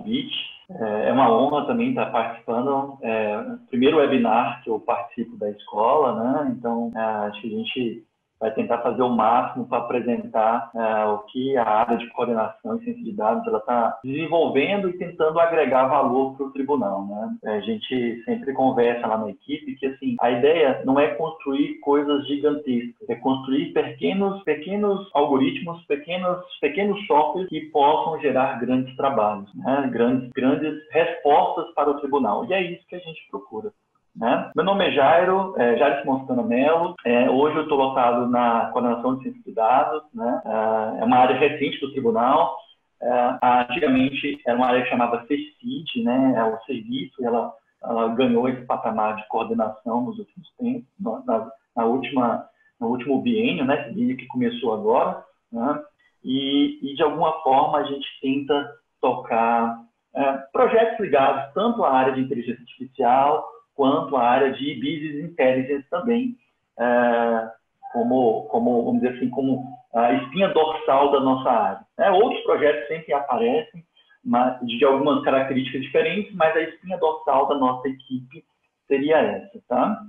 convite. É uma honra também estar participando. O primeiro webinar que eu participo da escola, né? Então, acho que a gente vai tentar fazer o máximo para apresentar o que a área de coordenação e ciência de dados ela está desenvolvendo e tentando agregar valor para o tribunal, né? A gente sempre conversa lá na equipe que assim, a ideia não é construir coisas gigantescas, é construir pequenos algoritmos, pequenos softwares que possam gerar grandes trabalhos, né? Grandes respostas para o tribunal. E é isso que a gente procura. Né? Meu nome é Jairo Montana Mello. Hoje eu estou lotado na coordenação de ciência de dados, né? É uma área recente do tribunal. Antigamente era uma área que chamava CECID, né? É o serviço, e ela ganhou esse patamar de coordenação nos últimos tempos, no último biênio, né? Esse biênio que começou agora, né? E de alguma forma a gente tenta tocar projetos ligados tanto à área de inteligência artificial quanto à área de Business Intelligence também, como vamos dizer assim, como a espinha dorsal da nossa área. Outros projetos sempre aparecem, de algumas características diferentes, mas a espinha dorsal da nossa equipe seria essa, tá?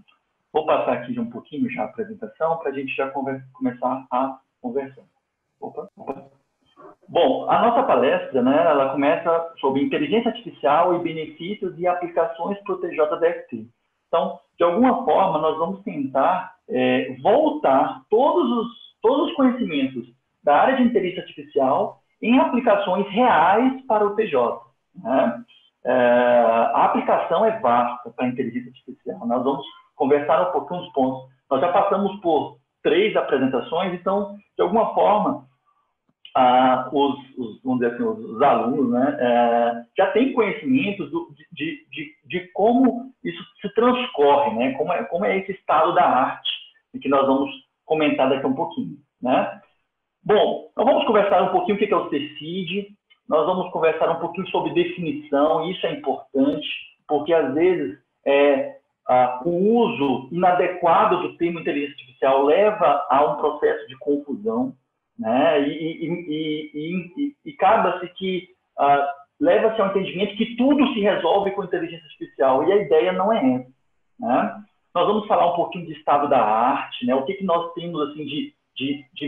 Vou passar aqui um pouquinho já a apresentação para a gente já começar a conversar. Bom, a nossa palestra, né, ela começa sobre inteligência artificial e benefícios e aplicações para o TJDFT. Então, de alguma forma, nós vamos tentar voltar todos os conhecimentos da área de inteligência artificial em aplicações reais para o TJ. Né? A aplicação é vasta para a inteligência artificial. Nós vamos conversar um pouquinho dos pontos. Nós já passamos por 3 apresentações, então, de alguma forma, vamos dizer assim, os alunos, né, já têm conhecimento de como isso se transcorre, né, como é esse estado da arte, que nós vamos comentar daqui a um pouquinho. Né? Bom, nós vamos conversar um pouquinho o que é o CECID, nós vamos conversar um pouquinho sobre definição, isso é importante, porque às vezes o uso inadequado do termo inteligência artificial leva a um processo de confusão, né? E acaba-se que leva-se ao entendimento que tudo se resolve com inteligência artificial, e a ideia não é essa. Né? Nós vamos falar um pouquinho de estado da arte, né? O que nós temos assim, de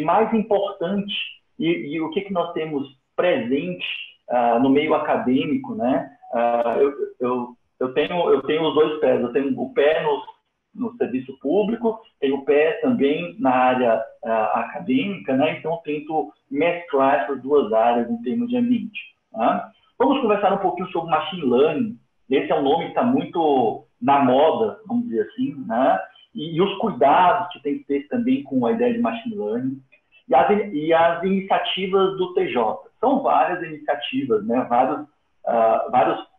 mais importante e o que nós temos presente no meio acadêmico. Né? Eu tenho os 2 pés, eu tenho o pé no serviço público, tenho o pé também na área acadêmica, né? Então eu tento mesclar essas 2 áreas em termos de ambiente. Tá? Vamos conversar um pouquinho sobre Machine Learning. Esse é um nome que está muito na moda, vamos dizer assim, né? E os cuidados que tem que ter também com a ideia de Machine Learning. E as iniciativas do TJ. São várias iniciativas, né? Vários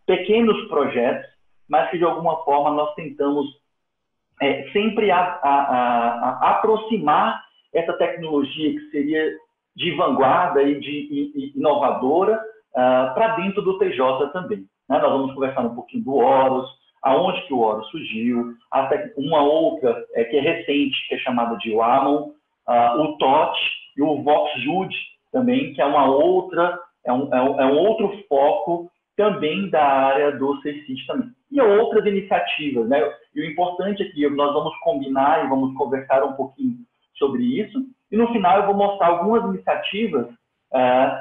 pequenos projetos, mas que de alguma forma nós tentamos sempre aproximar essa tecnologia que seria de vanguarda e de inovadora para dentro do TJ também. Né? Nós vamos conversar um pouquinho do Horus, aonde que o Horus surgiu, uma outra que é recente, que é chamada de WAML, o TOT e o VoxJude também, que é um outro foco também da área do CECID também. E outras iniciativas, né? E o importante é que nós vamos combinar e vamos conversar um pouquinho sobre isso. E no final eu vou mostrar algumas iniciativas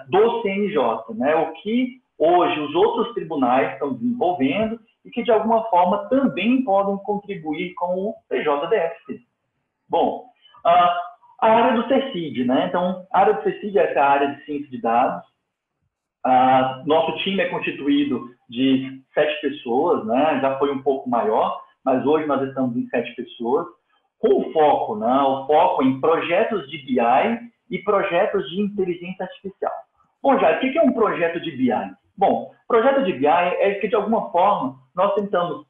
do CNJ, né? O que hoje os outros tribunais estão desenvolvendo e que de alguma forma também podem contribuir com o TJDFT. Bom, a área do CECID, né? Então, a área do CECID é essa área de ciência de dados. Nosso time é constituído de 7 pessoas, né? Já foi um pouco maior, mas hoje nós estamos em 7 pessoas, com o foco, né? O foco em projetos de BI e projetos de inteligência artificial. Bom, Jair, o que é um projeto de BI? Bom, projeto de BI é que, de alguma forma, nós tentamos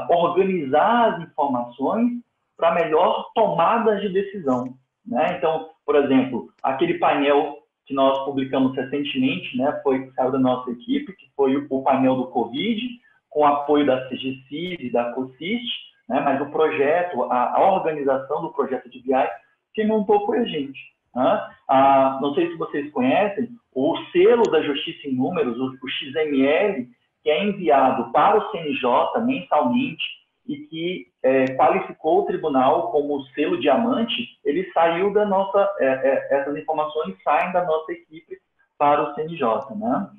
organizar as informações para melhor tomada de decisão. Né? Então, por exemplo, aquele painel que nós publicamos recentemente, né, saiu da nossa equipe, que foi o painel do Covid, com apoio da CGCIS e da COSIST, né, mas o projeto, a organização do projeto de BI, quem montou foi a gente. Né? Não sei se vocês conhecem, o selo da Justiça em Números, o XML, que é enviado para o CNJ mensalmente e que qualificou o tribunal como selo diamante, ele saiu da nossa, essas informações saem da nossa equipe para o CNJ. Né?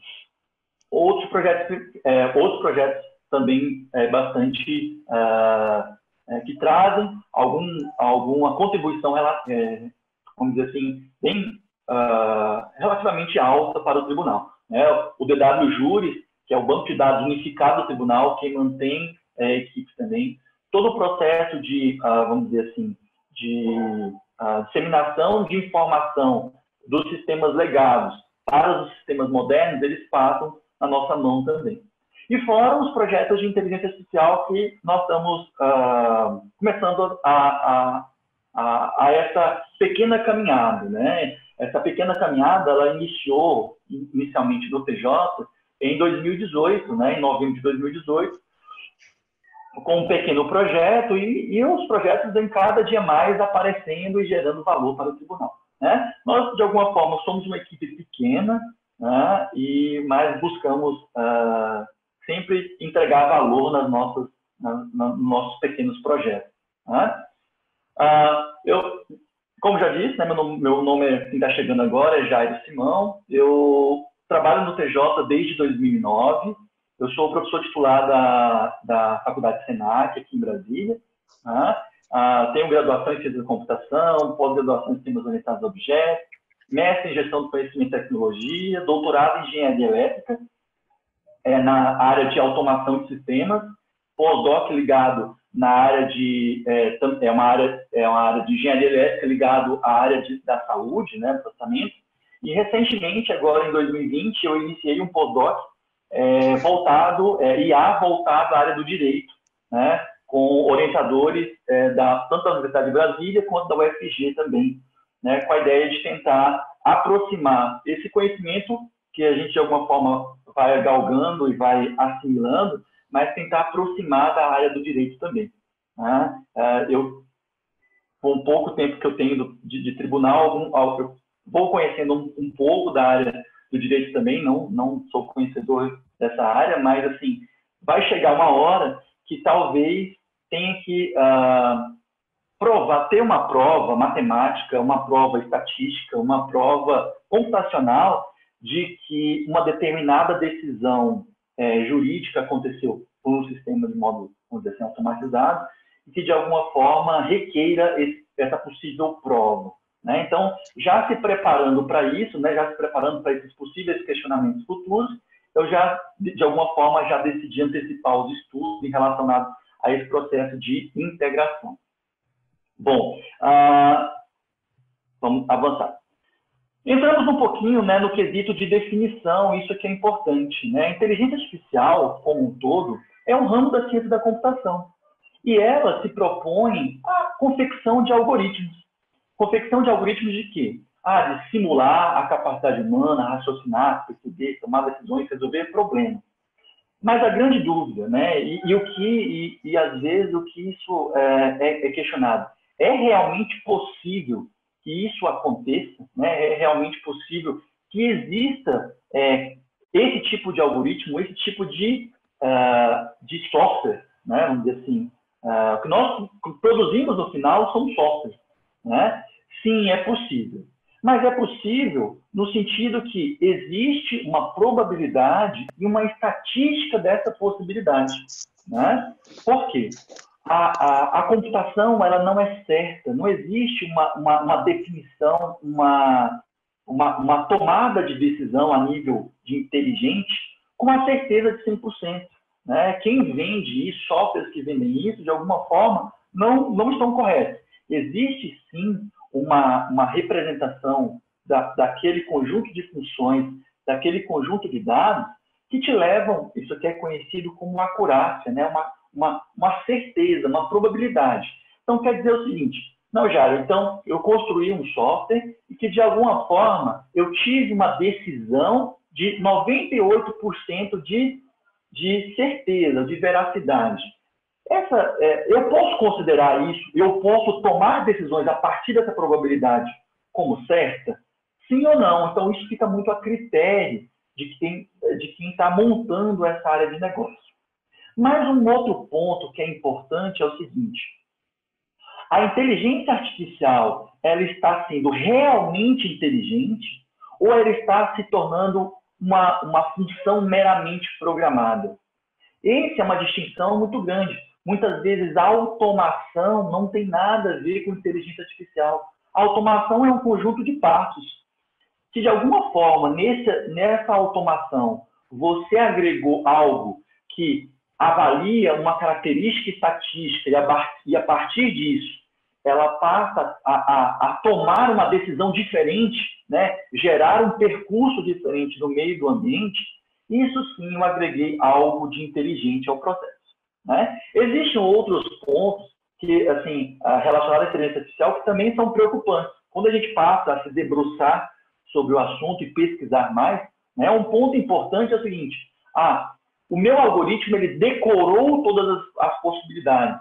Outros projetos também bastante que trazem alguma contribuição, vamos dizer assim, bem relativamente alta para o tribunal. Né? O DW Juris, que é o banco de dados unificado do tribunal, quem mantém a equipe também. Todo o processo de, vamos dizer assim, de disseminação de informação dos sistemas legados para os sistemas modernos, eles passam na nossa mão também. E fora os projetos de inteligência artificial que nós estamos começando a essa pequena caminhada, né? Essa pequena caminhada, ela iniciou inicialmente no TJ em 2018, né? Em novembro de 2018, com um pequeno projeto e os projetos em cada dia mais aparecendo e gerando valor para o tribunal. Né? Nós, de alguma forma, somos uma equipe pequena, né? Mas buscamos sempre entregar valor nos nossos pequenos projetos. Né? Como já disse, né, meu nome, quem está chegando agora, é Jairo Simão. Eu trabalho no TJ desde 2009. Eu sou professor titular da Faculdade Senac, aqui em Brasília. Né? Tenho graduação em Ciência da Computação, pós-graduação em Sistemas Orientados a Objetos, mestre em Gestão do Conhecimento e Tecnologia, doutorado em Engenharia Elétrica, na área de automação de sistemas, pós-doc ligado na área de... uma área de Engenharia Elétrica ligado à área da saúde, né, processamento. E, recentemente, agora em 2020, eu iniciei um pós-doc voltado à área do direito, né, com orientadores tanto da Universidade de Brasília quanto da UFG também, né, com a ideia de tentar aproximar esse conhecimento que a gente, de alguma forma, vai galgando e vai assimilando, mas tentar aproximar da área do direito também. Né? Com o pouco tempo que eu tenho de tribunal, eu vou conhecendo um pouco da área do direito também, não sou conhecedor dessa área, mas assim, vai chegar uma hora que talvez tenha que ter uma prova matemática, uma prova estatística, uma prova computacional de que uma determinada decisão jurídica aconteceu por um sistema de modo, vamos dizer assim, automatizado, e que de alguma forma requeira essa possível prova. Né? Então, já se preparando para isso, né, já se preparando para esses possíveis questionamentos futuros, eu já, de alguma forma, já decidi antecipar os estudos relacionados a esse processo de integração. Bom, vamos avançar. Entramos um pouquinho, né, no quesito de definição, isso aqui é importante. Né? A inteligência artificial, como um todo, é um ramo da ciência da computação. E ela se propõe a confecção de algoritmos. Confecção de algoritmos de quê? De simular a capacidade humana, raciocinar, perceber, tomar decisões, resolver problemas. Mas a grande dúvida, né, e às vezes o que isso é questionado, é realmente possível que isso aconteça? Né? É realmente possível que exista esse tipo de algoritmo, esse tipo de software, né? Vamos dizer assim, o que nós produzimos no final são softwares. Né? Sim, é possível. Mas é possível no sentido que existe uma probabilidade e uma estatística dessa possibilidade. Né? Por quê? A computação ela não é certa, não existe uma definição, uma tomada de decisão a nível de inteligente com a certeza de 100%. Né? Quem vende isso, softwares que vendem isso, de alguma forma, não estão corretos. Existe, sim, uma representação daquele conjunto de funções, daquele conjunto de dados que te levam, isso aqui é conhecido como acurácia, né? Uma certeza, uma probabilidade. Então, quer dizer o seguinte, não, Jairo, então eu construí um software e que, de alguma forma, eu tive uma decisão de 98% de certeza, de veracidade. Eu posso considerar isso, eu posso tomar decisões a partir dessa probabilidade como certa? Sim ou não? Então, isso fica muito a critério de quem está montando essa área de negócio. Mas um outro ponto que é importante é o seguinte: a inteligência artificial, ela está sendo realmente inteligente ou ela está se tornando uma função meramente programada? Essa é uma distinção muito grande. Muitas vezes a automação não tem nada a ver com inteligência artificial. A automação é um conjunto de passos. Se de alguma forma nessa automação você agregou algo que avalia uma característica estatística e a partir disso ela passa a tomar uma decisão diferente, né? Gerar um percurso diferente no meio do ambiente, isso sim eu agreguei algo de inteligente ao processo, né? Existem outros pontos que, assim, relacionados à inteligência artificial que também são preocupantes. Quando a gente passa a se debruçar sobre o assunto e pesquisar mais, né, um ponto importante é o seguinte: o meu algoritmo ele decorou todas as possibilidades.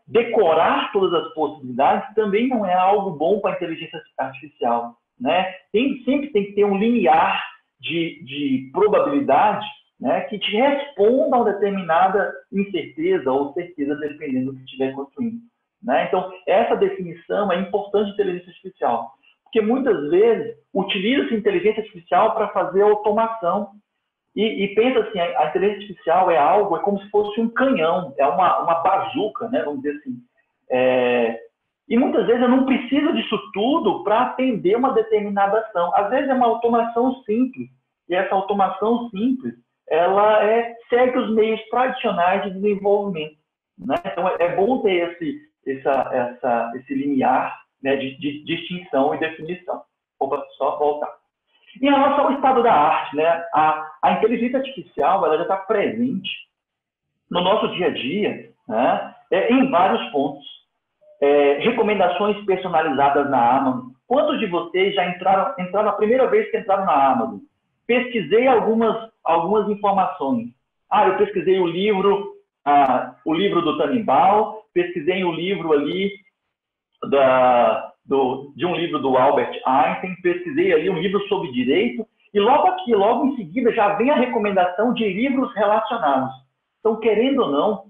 Decorar todas as possibilidades também não é algo bom para a inteligência artificial, né? Sempre tem que ter um limiar de probabilidade, né, que te responda a uma determinada incerteza ou certeza, dependendo do que estiver construindo, né? Então, essa definição é importante de inteligência artificial, porque muitas vezes utiliza-se inteligência artificial para fazer automação e pensa assim, a inteligência artificial é como se fosse um canhão, é uma bazuca, né, vamos dizer assim. E muitas vezes eu não preciso disso tudo para atender uma determinada ação. Às vezes é uma automação simples, e essa automação simples, ela segue os meios tradicionais de desenvolvimento, né? Então é bom ter esse limiar, né, de distinção e definição. Opa, só voltar. Em relação ao estado da arte, né, a inteligência artificial ela já está presente no nosso dia a dia, né, em vários pontos. Recomendações personalizadas na Amazon. Quantos de vocês já entraram a primeira vez que entraram na Amazon? Pesquisei algumas informações. Eu pesquisei o livro do Tannenbaum, pesquisei o livro ali de um livro do Albert Einstein, pesquisei ali um livro sobre direito, e logo em seguida já vem a recomendação de livros relacionados. Então, querendo ou não,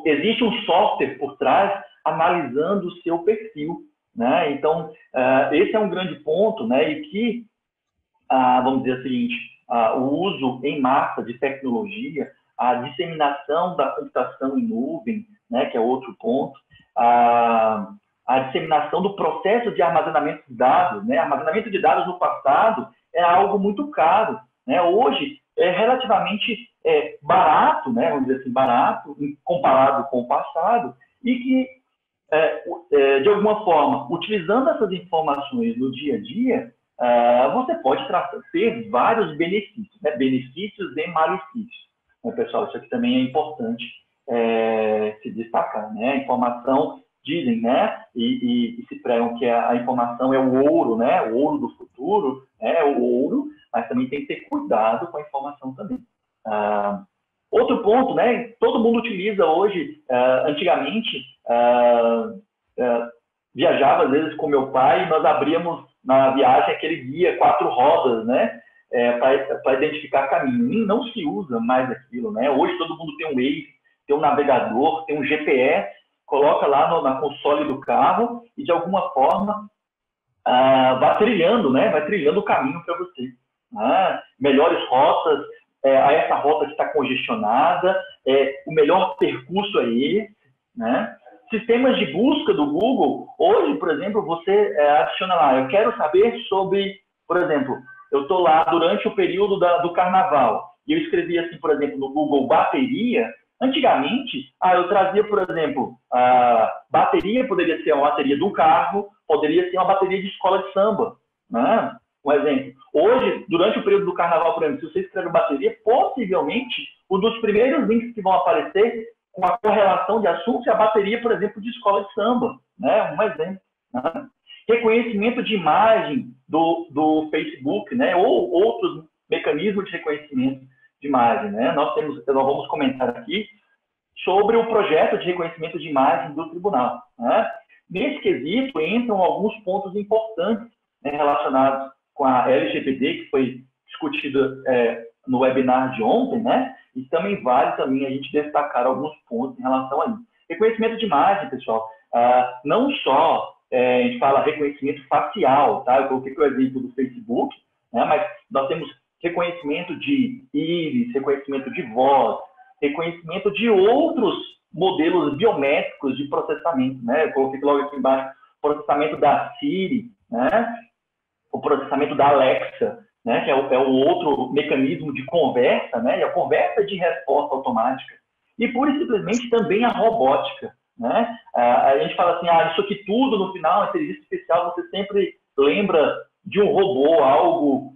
existe um software por trás analisando o seu perfil, né? Então, esse é um grande ponto, né? E que, vamos dizer o seguinte, o uso em massa de tecnologia, a disseminação da computação em nuvem, né? Que é outro ponto, a disseminação do processo de armazenamento de dados, né? Armazenamento de dados no passado era algo muito caro, né? Hoje é relativamente barato, né? Vamos dizer assim, barato comparado com o passado, e que de alguma forma, utilizando essas informações no dia a dia, você pode ter vários benefícios, né? Benefícios e malefícios, né, pessoal? Isso aqui também é importante se destacar, né? A informação, dizem, né, e se pregam que a informação é o ouro, né, o ouro do futuro, é o ouro, mas também tem que ter cuidado com a informação também. Outro ponto, né, todo mundo utiliza hoje, antigamente, viajava às vezes com meu pai, e nós abríamos na viagem aquele guia 4 rodas, né, para identificar caminho. Não se usa mais aquilo, né? Hoje todo mundo tem um Waze, tem um navegador, tem um GPS, coloca lá na console do carro e, de alguma forma, vai trilhando, né? Vai trilhando o caminho para você. Melhores rotas, essa rota que está congestionada, o melhor percurso é esse, né? Sistemas de busca do Google, hoje, por exemplo, você adiciona lá, eu quero saber sobre, por exemplo, eu estou lá durante o período do carnaval, e eu escrevi assim, por exemplo, no Google, bateria. Antigamente, eu trazia, por exemplo, a bateria poderia ser uma bateria do carro, poderia ser uma bateria de escola de samba, né? Um exemplo. Hoje, durante o período do carnaval, por exemplo, se você escreve bateria, possivelmente, um dos primeiros links que vão aparecer com a correlação de assuntos é a bateria, por exemplo, de escola de samba, né? Um exemplo. Né? Reconhecimento de imagem do Facebook, né? Ou outros mecanismos de reconhecimento de imagem, né? Nós vamos comentar aqui sobre o projeto de reconhecimento de imagem do tribunal, né? nesse quesito entram alguns pontos importantes, né, relacionados com a LGPD, que foi discutida no webinar de ontem, né? E também vale também a gente destacar alguns pontos em relação a isso. Reconhecimento de imagem, pessoal, não só a gente fala reconhecimento facial, tá? Eu coloquei o exemplo do Facebook, né? Mas nós temos reconhecimento de íris, reconhecimento de voz, reconhecimento de outros modelos biométricos de processamento, né? Eu coloquei logo aqui embaixo o processamento da Siri, né? O processamento da Alexa, né? Que é o outro mecanismo de conversa, né? E a conversa de resposta automática. E, pura e simplesmente, também a robótica, né? A gente fala assim, isso aqui tudo, no final, inteligência artificial, você sempre lembra de um robô, algo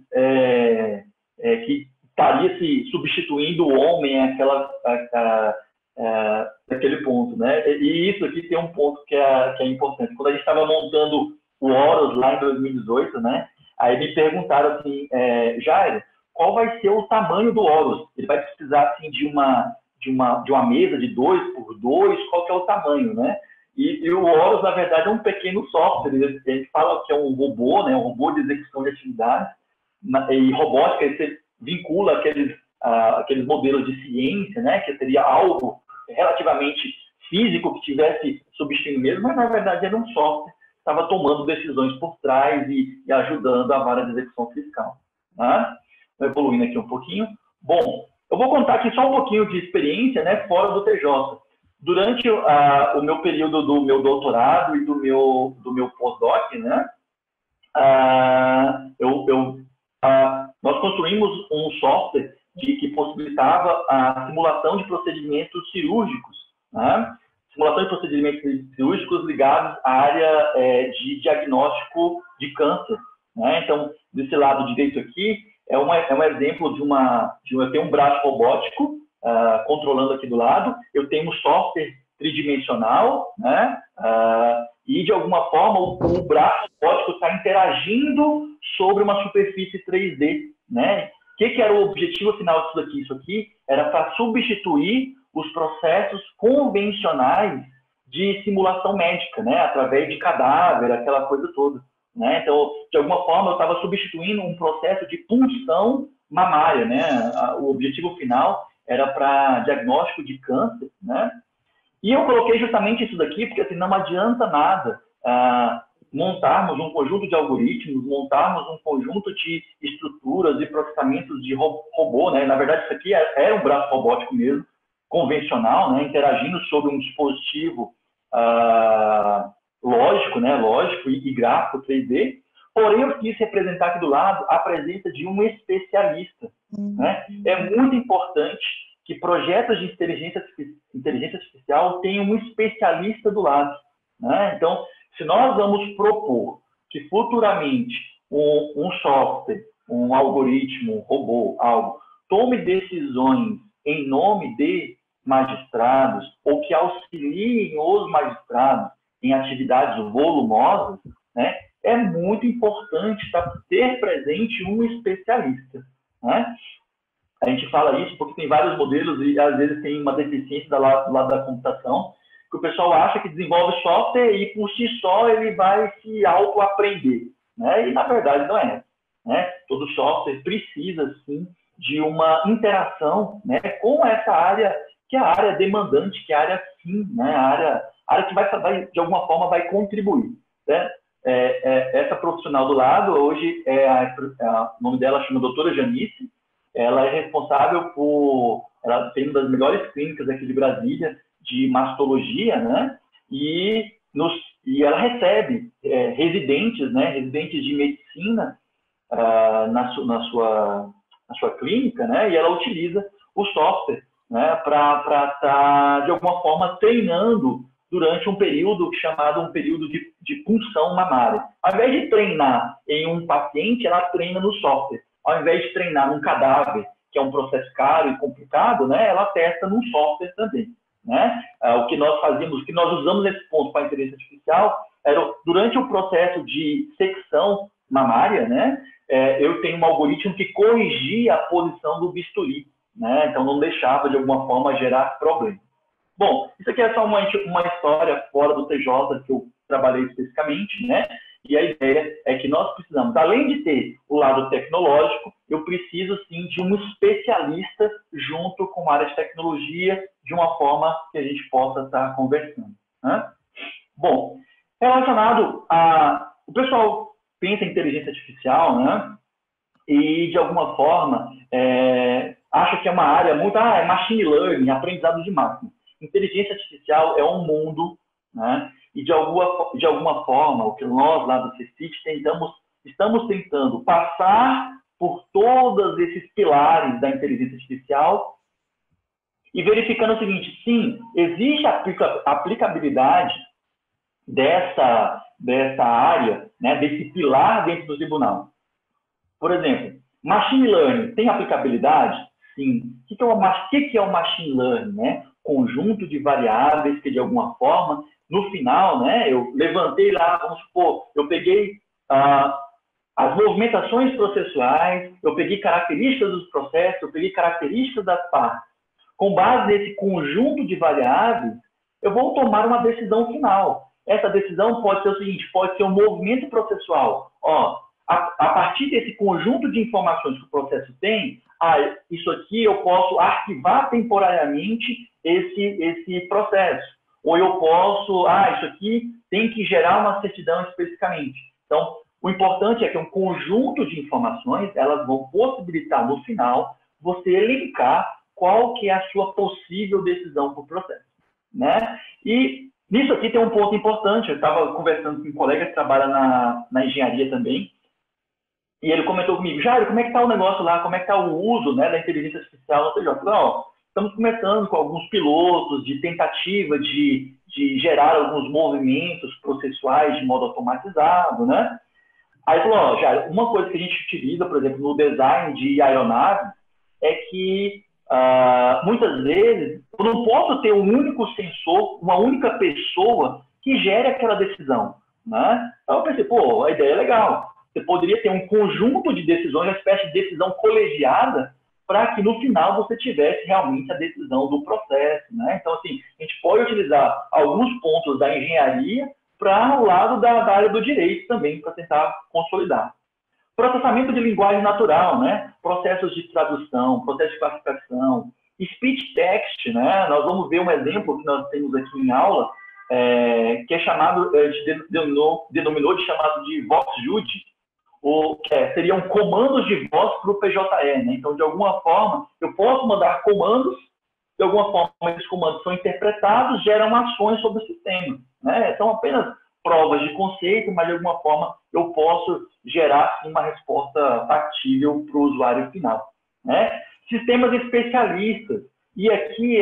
que estaria se substituindo o homem aquele ponto, né? E isso aqui tem um ponto que é importante. Quando a gente estava montando o Horus lá em 2018, né? Aí me perguntaram assim, Jair, qual vai ser o tamanho do Horus? Ele vai precisar assim de uma mesa de 2x2, qual que é o tamanho, né? E o Horus, na verdade, é um pequeno software. A gente fala que é um robô, né? Um robô de execução de atividades. E robótica, você vincula aqueles modelos de ciência, né? Que seria algo relativamente físico que estivesse substituindo mesmo, mas, na verdade, era um software que estava tomando decisões por trás e ajudando a vara de execução fiscal. Tá? Evoluindo aqui um pouquinho. Bom, eu vou contar aqui só um pouquinho de experiência, né, fora do TJ. Durante o meu período do meu doutorado e do meu pós-doc, né, nós construímos um software que possibilitava a simulação de procedimentos cirúrgicos, né, simulação de procedimentos cirúrgicos ligados à área de diagnóstico de câncer, né. Então, desse lado direito aqui, é um exemplo eu tenho um braço robótico controlando aqui do lado, eu tenho um software tridimensional, né? E de alguma forma o braço robótico está interagindo sobre uma superfície 3D, né? O que era o objetivo final disso aqui? Isso aqui era para substituir os processos convencionais de simulação médica, né? Através de cadáver, aquela coisa toda. Né? Então, de alguma forma, eu estava substituindo um processo de punção mamária, né? O objetivo final era para diagnóstico de câncer, né? E eu coloquei justamente isso daqui porque assim, não adianta nada montarmos um conjunto de algoritmos, montarmos um conjunto de estruturas e processamentos de robô, né? Na verdade, isso aqui era um braço robótico mesmo, convencional, né? Interagindo sobre um dispositivo lógico, né? Lógico e gráfico 3D. Porém, eu quis representar aqui do lado a presença de um especialista, né? É muito importante que projetos de inteligência artificial tenham um especialista do lado, né? Então, se nós vamos propor que futuramente um software, um algoritmo, um robô, algo, tome decisões em nome de magistrados ou que auxiliem os magistrados em atividades volumosas, né, é muito importante ter presente um especialista, né? A gente fala isso porque tem vários modelos e às vezes tem uma deficiência do lado da computação, que o pessoal acha que desenvolve software e por si só ele vai se auto-aprender, né? E na verdade não é, né? Todo software precisa sim de uma interação, né, com essa área que é a área demandante, que é a área fim, né? A área que vai de alguma forma vai contribuir, né? Essa profissional do lado hoje o nome dela chama doutora Janice. Ela é responsável ela tem uma das melhores clínicas aqui de Brasília de mastologia, né? E ela recebe residentes, né? Residentes de medicina na sua clínica, né? E ela utiliza o software, né? Para estar de alguma forma treinando durante um período chamado um período de punção mamária. Ao invés de treinar em um paciente, ela treina no software. Ao invés de treinar num cadáver, que é um processo caro e complicado, né, ela testa num software também, né? O que nós fazíamos, o que nós usamos nesse ponto para a inteligência artificial, era durante o processo de secção mamária, né, eu tenho um algoritmo que corrigia a posição do bisturi, né? Então não deixava de alguma forma gerar problema. Bom, isso aqui é só uma história fora do TJ que eu trabalhei especificamente, né? E a ideia é que nós precisamos, além de ter o lado tecnológico, eu preciso sim de um especialista junto com a área de tecnologia, de uma forma que a gente possa estar conversando, né? Bom, relacionado a... O pessoal pensa em inteligência artificial, né? E, de alguma forma, acha que é uma área muito... é machine learning, aprendizado de máquina. Inteligência artificial é um mundo, né? E, de alguma forma, o que nós, lá do CECIT, estamos tentando passar por todos esses pilares da inteligência artificial e verificando o seguinte: sim, existe aplicabilidade dessa área, né, desse pilar dentro do tribunal. Por exemplo, machine learning tem aplicabilidade? Sim. O que é o machine learning? Né? Conjunto de variáveis que, de alguma forma, no final, né, eu levantei lá, vamos supor, eu peguei as movimentações processuais, eu peguei características dos processos, eu peguei características das partes. Com base nesse conjunto de variáveis, eu vou tomar uma decisão final. Essa decisão pode ser o seguinte, pode ser um movimento processual. A partir desse conjunto de informações que o processo tem, isso aqui eu posso arquivar temporariamente esse processo. Ou eu posso, isso aqui tem que gerar uma certidão especificamente. Então, o importante é que um conjunto de informações, elas vão possibilitar, no final, você elencar qual que é a sua possível decisão para o processo, né? E nisso aqui tem um ponto importante. Eu estava conversando com um colega que trabalha na engenharia também, e ele comentou comigo: Jairo, como é que está o negócio lá? Como é que está o uso, né, da inteligência artificial no TJ? Eu falei: estamos começando com alguns pilotos de tentativa de gerar alguns movimentos processuais de modo automatizado, né? Aí ele falou: Jairo, uma coisa que a gente utiliza, por exemplo, no design de aeronaves, é que muitas vezes eu não posso ter um único sensor, uma única pessoa que gere aquela decisão, né? Então eu pensei, a ideia é legal. Você poderia ter um conjunto de decisões, uma espécie de decisão colegiada, para que no final você tivesse realmente a decisão do processo, né? Então, assim, a gente pode utilizar alguns pontos da engenharia para o lado da área do direito também, para tentar consolidar. Processamento de linguagem natural, né? Processos de tradução, processo de classificação, speech text, né? Nós vamos ver um exemplo que nós temos aqui em aula, que é chamado, denominou de chamado de Vox Judy, seriam comandos de voz para o PJE, né? Então, de alguma forma, eu posso mandar comandos, de alguma forma, esses comandos são interpretados, geram ações sobre o sistema, né? São apenas provas de conceito, mas de alguma forma eu posso gerar sim, uma resposta factível para o usuário final, né? Sistemas especialistas, e aqui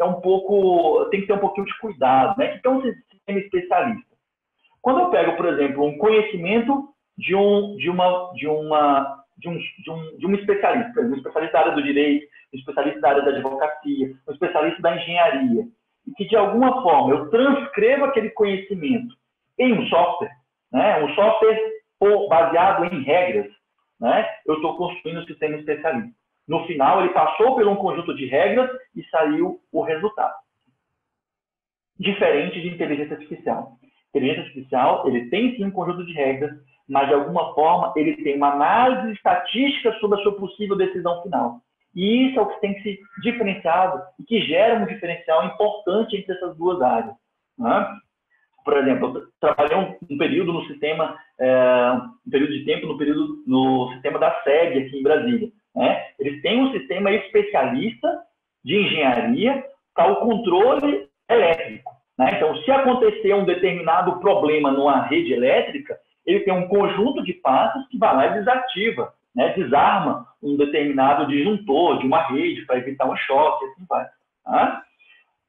um pouco, tem que ter um pouquinho de cuidado, né? O que é um sistema especialista? Quando eu pego, por exemplo, um conhecimento de um especialista, por exemplo, um especialista da área do direito, um especialista da área da advocacia, um especialista da engenharia, e que de alguma forma eu transcrevo aquele conhecimento em um software, né? Um software baseado em regras, né? Eu estou construindo um sistema especialista. No final, ele passou por um conjunto de regras e saiu o resultado. Diferente de inteligência artificial. Inteligência artificial, ele tem sim um conjunto de regras, mas de alguma forma ele tem uma análise estatística sobre a sua possível decisão final. E isso é o que tem que ser diferenciado e que gera um diferencial importante entre essas duas áreas, né? Por exemplo, eu trabalhei um período no sistema, um período de tempo no sistema da SEG aqui em Brasília, né? Eles têm um sistema especialista de engenharia para o controle elétrico, né? Então, se acontecer um determinado problema numa rede elétrica, ele tem um conjunto de passos que vai lá e desativa, né? Desarma um determinado disjuntor de uma rede para evitar um choque, assim vai, tá?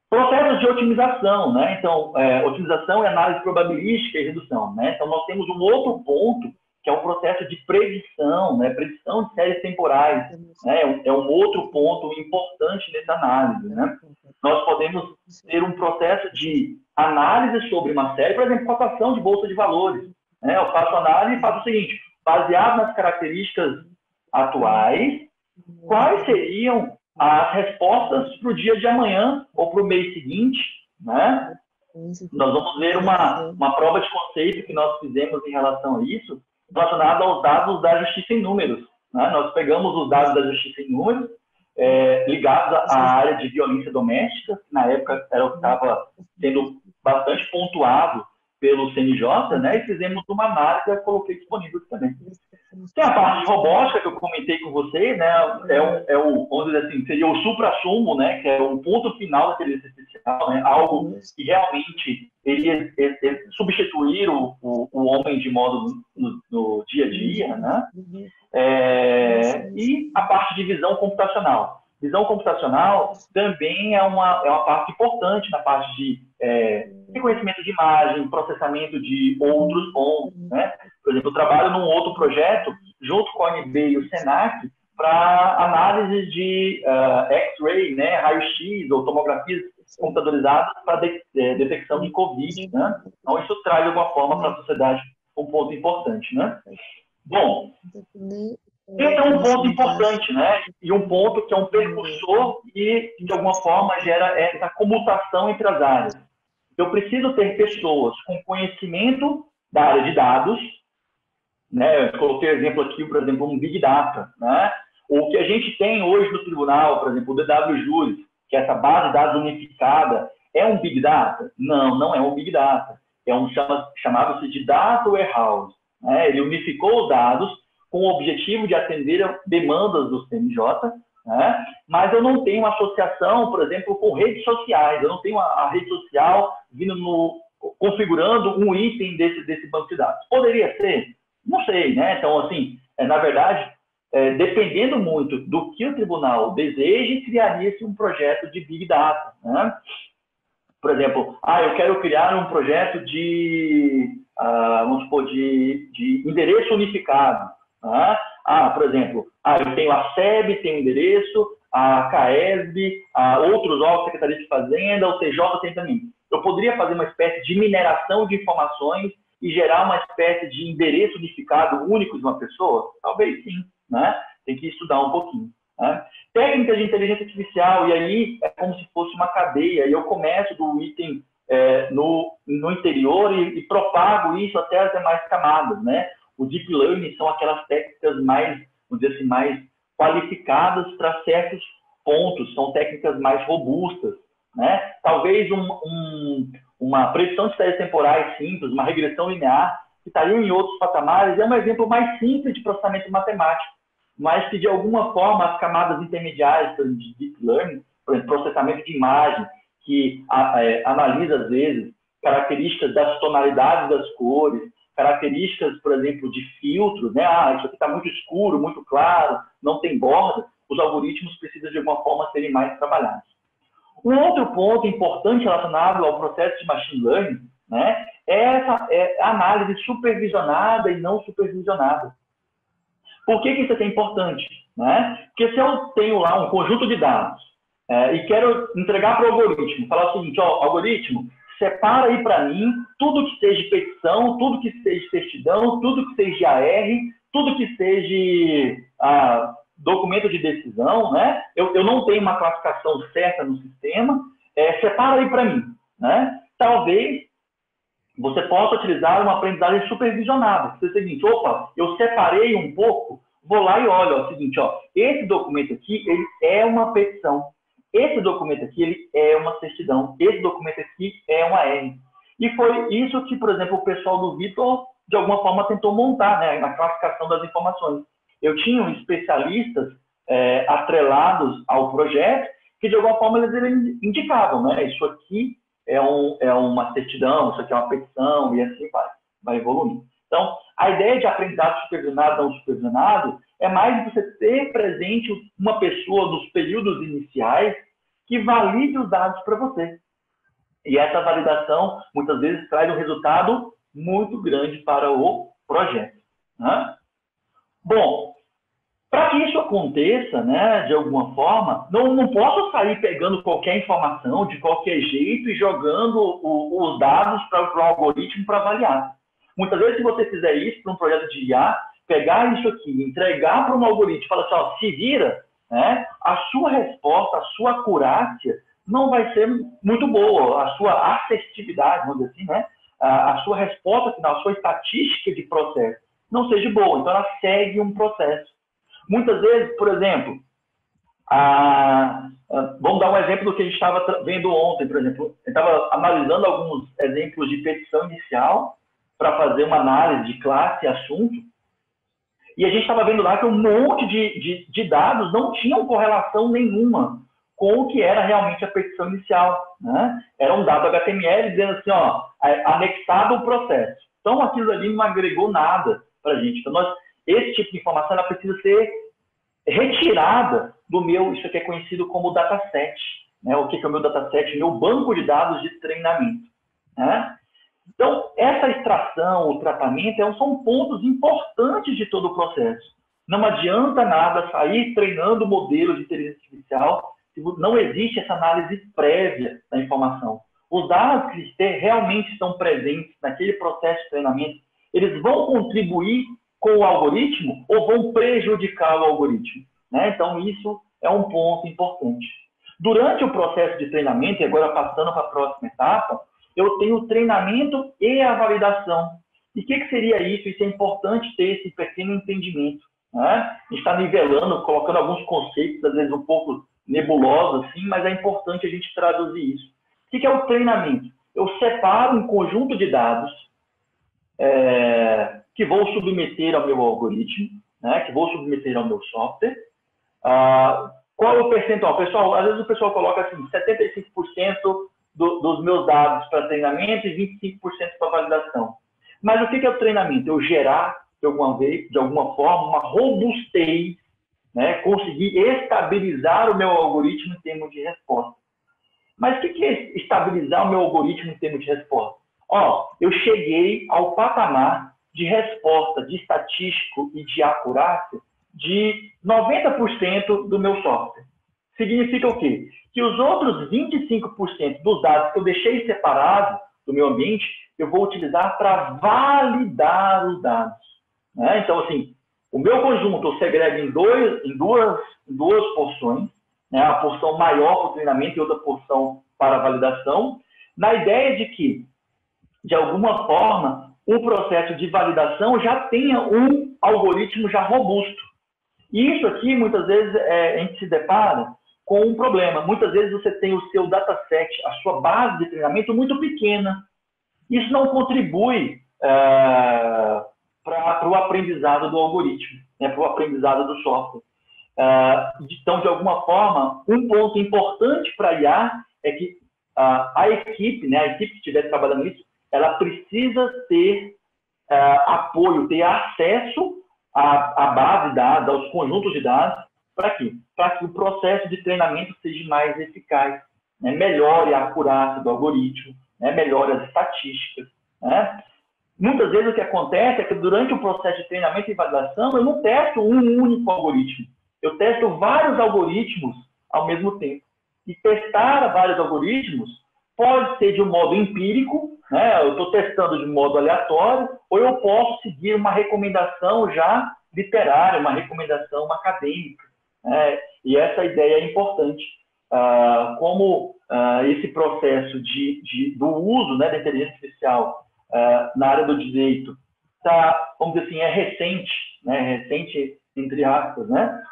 Processos de otimização, né? Então, otimização é análise probabilística e redução, né? Então, nós temos um outro ponto, que é o processo de predição, né? Predição de séries temporais, né? É um outro ponto importante nessa análise, né? Nós podemos ter um processo de análise sobre uma série, por exemplo, cotação de bolsa de valores, né? Eu faço análise e faço o seguinte: baseado nas características atuais, quais seriam as respostas para o dia de amanhã ou para o mês seguinte, né? Nós vamos ver uma prova de conceito que nós fizemos em relação a isso, relacionada aos dados da justiça em números. Né? Nós pegamos os dados da justiça em números, ligados à área de violência doméstica, que na época era o que estava sendo bastante pontuado pelo CNJ, né? E fizemos uma análise que eu coloquei disponível também. Tem a parte de robótica que eu comentei com vocês, né? Vamos dizer assim, seria o supra-sumo, né? Que é o ponto final da inteligência artificial, né? Algo que realmente iria substituir o homem de modo no dia a dia, né? E a parte de visão computacional. Visão computacional também é uma parte importante na parte de reconhecimento de imagem, processamento de outros pontos, né? Por exemplo, eu trabalho num outro projeto, junto com a UNB e o SENAC, para análise de X-ray, né? Raio-X ou tomografias computadorizadas para detecção de Covid, né? Então, isso traz, de alguma forma, para a sociedade um ponto importante, né? Bom, esse é um ponto importante, né? E um ponto que é um precursor e, de alguma forma, gera essa comutação entre as áreas. Eu preciso ter pessoas com conhecimento da área de dados, né? Eu coloquei exemplo aqui, por exemplo, um Big Data, né? O que a gente tem hoje no tribunal, por exemplo, o DW Juris, que é essa base de dados unificada, é um Big Data? Não, não é um Big Data. É chamado-se de Data Warehouse. Né? Ele unificou os dados com o objetivo de atender a demandas do CNJ, né? Mas eu não tenho associação, por exemplo, com redes sociais. Eu não tenho a rede social configurando um item desse banco de dados. Poderia ser? Não sei, né? Então, assim, na verdade, dependendo muito do que o tribunal deseje, criaria-se um projeto de Big Data, né? Por exemplo, eu quero criar um projeto vamos supor, de endereço unificado. Por exemplo, eu tenho a SEB, tem um endereço, a CAESB, outros órgãos, Secretaria de Fazenda, o TJ tem também. Eu poderia fazer uma espécie de mineração de informações e gerar uma espécie de endereço unificado único de uma pessoa? Talvez sim, né? Tem que estudar um pouquinho. Né? Técnicas de inteligência artificial, e aí é como se fosse uma cadeia, e eu começo do item no interior e propago isso até as demais camadas, né? O Deep Learning são aquelas técnicas mais, vamos dizer assim, mais qualificadas para certos pontos, são técnicas mais robustas, né? Talvez uma predição de séries temporais simples, uma regressão linear, que estariam em outros patamares, é um exemplo mais simples de processamento matemático, mas que, de alguma forma, as camadas intermediárias de Deep Learning, por exemplo, processamento de imagem, que analisa, às vezes, características das tonalidades das cores, características, por exemplo, de filtros, né? Isso aqui está muito escuro, muito claro, não tem borda. Os algoritmos precisam, de alguma forma, serem mais trabalhados. Um outro ponto importante relacionado ao processo de Machine Learning, né, é a análise supervisionada e não supervisionada. Por que isso aqui é importante? Né? Porque se eu tenho lá um conjunto de dados e quero entregar para o algoritmo, falar o seguinte, algoritmo, separa aí para mim tudo que seja petição, tudo que seja certidão, tudo que seja AR, tudo que seja documento de decisão, né? Eu não tenho uma classificação certa no sistema, separa aí para mim, né? Talvez você possa utilizar uma aprendizagem supervisionada, que é o seguinte, eu separei um pouco, vou lá e olho, é o seguinte, esse documento aqui, ele é uma petição, esse documento aqui, ele é uma certidão, esse documento aqui é uma AR. E foi isso que, por exemplo, o pessoal do Vitor, de alguma forma, tentou montar, né, na classificação das informações. Eu tinha especialistas atrelados ao projeto, que, de alguma forma, eles indicavam, né, isso aqui é uma certidão, isso aqui é uma petição, e assim vai evoluindo. Então, a ideia de aprendizado supervisionado não supervisionado é mais você ter presente uma pessoa nos períodos iniciais que valide os dados para você. E essa validação, muitas vezes, traz um resultado muito grande para o projeto. Né? Bom, para que isso aconteça, né, de alguma forma, não posso sair pegando qualquer informação de qualquer jeito e jogando os dados para o algoritmo para avaliar. Muitas vezes, se você fizer isso para um projeto de IA, pegar isso aqui, entregar para um algoritmo, falar assim, se vira, né, a sua resposta, a sua acurácia não vai ser muito boa. A sua assertividade, vamos dizer assim, né? A sua resposta final, a sua estatística de processo não seja boa. Então, ela segue um processo. Muitas vezes, por exemplo, vamos dar um exemplo do que a gente estava vendo ontem, por exemplo. Eu estava analisando alguns exemplos de petição inicial para fazer uma análise de classe e assunto, e a gente estava vendo lá que um monte de dados não tinham correlação nenhuma com o que era realmente a petição inicial, né? Era um dado HTML dizendo assim, ó, anexado o processo. Então, aquilo ali não agregou nada para a gente. Então, esse tipo de informação ela precisa ser retirada do meu, isso aqui é conhecido como dataset, né? O que é o meu dataset? Meu banco de dados de treinamento, né? Então, essa extração, o tratamento, são pontos importantes de todo o processo. Não adianta nada sair treinando modelos de inteligência artificial se não existe essa análise prévia da informação. Os dados que realmente estão presentes naquele processo de treinamento, eles vão contribuir com o algoritmo ou vão prejudicar o algoritmo, né? Então, isso é um ponto importante. Durante o processo de treinamento, e agora passando para a próxima etapa, eu tenho o treinamento e a validação. E o que seria isso? Isso é importante ter esse pequeno entendimento, né? A gente está nivelando, colocando alguns conceitos, às vezes um pouco nebulosos, assim, mas é importante a gente traduzir isso. O que é o treinamento? Eu separo um conjunto de dados que vou submeter ao meu algoritmo, né? Que vou submeter ao meu software. Qual é o percentual? Pessoal, às vezes o pessoal coloca assim, 75% dos meus dados para treinamento e 25% para validação. Mas o que é o treinamento? Eu gerar, de alguma forma, uma robustez, né? Conseguir estabilizar o meu algoritmo em termos de resposta. Mas o que é estabilizar o meu algoritmo em termos de resposta? Eu cheguei ao patamar de resposta de estatístico e de acurácia de 90% do meu software. Significa o quê? Que os outros 25% dos dados que eu deixei separados do meu ambiente, eu vou utilizar para validar os dados, né? Então, assim, o meu conjunto eu segrego em duas porções, né? A porção maior para o treinamento e outra porção para a validação, na ideia de que, de alguma forma, o processo de validação já tenha um algoritmo já robusto. E isso aqui, muitas vezes, a gente se depara com um problema. Muitas vezes você tem o seu dataset, a sua base de treinamento muito pequena. Isso não contribui para o aprendizado do algoritmo, né, para o aprendizado do software. Então, de alguma forma, um ponto importante para a IA é que a equipe, né, a equipe que estiver trabalhando nisso, ela precisa ter apoio, ter acesso à base de dados, aos conjuntos de dados, para quê? Para que o processo de treinamento seja mais eficaz, né? Melhore a acurácia do algoritmo, né? Melhore as estatísticas, né? Muitas vezes o que acontece é que durante o processo de treinamento e validação, eu não testo um único algoritmo, eu testo vários algoritmos ao mesmo tempo. E testar vários algoritmos pode ser de um modo empírico, né? Eu estou testando de modo aleatório, ou eu posso seguir uma recomendação já literária, uma recomendação acadêmica. E essa ideia é importante. Como esse processo do uso, né, da inteligência artificial na área do direito vamos dizer assim, é recente, né, recente entre aspas, né?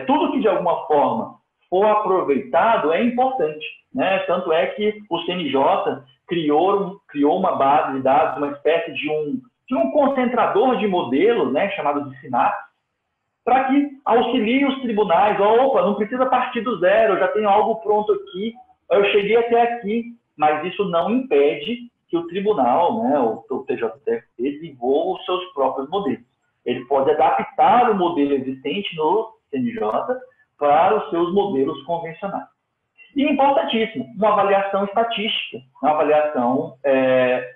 Tudo que de alguma forma for aproveitado é importante, né? Tanto é que o CNJ criou uma base de dados, uma espécie de um concentrador de modelos, né, chamado de Synapse, para que auxilie os tribunais. Não precisa partir do zero, eu já tenho algo pronto aqui, eu cheguei até aqui, mas isso não impede que o tribunal, né, o TJSF, desenvolva os seus próprios modelos. Ele pode adaptar o modelo existente no CNJ para os seus modelos convencionais. E importantíssimo, uma avaliação estatística, uma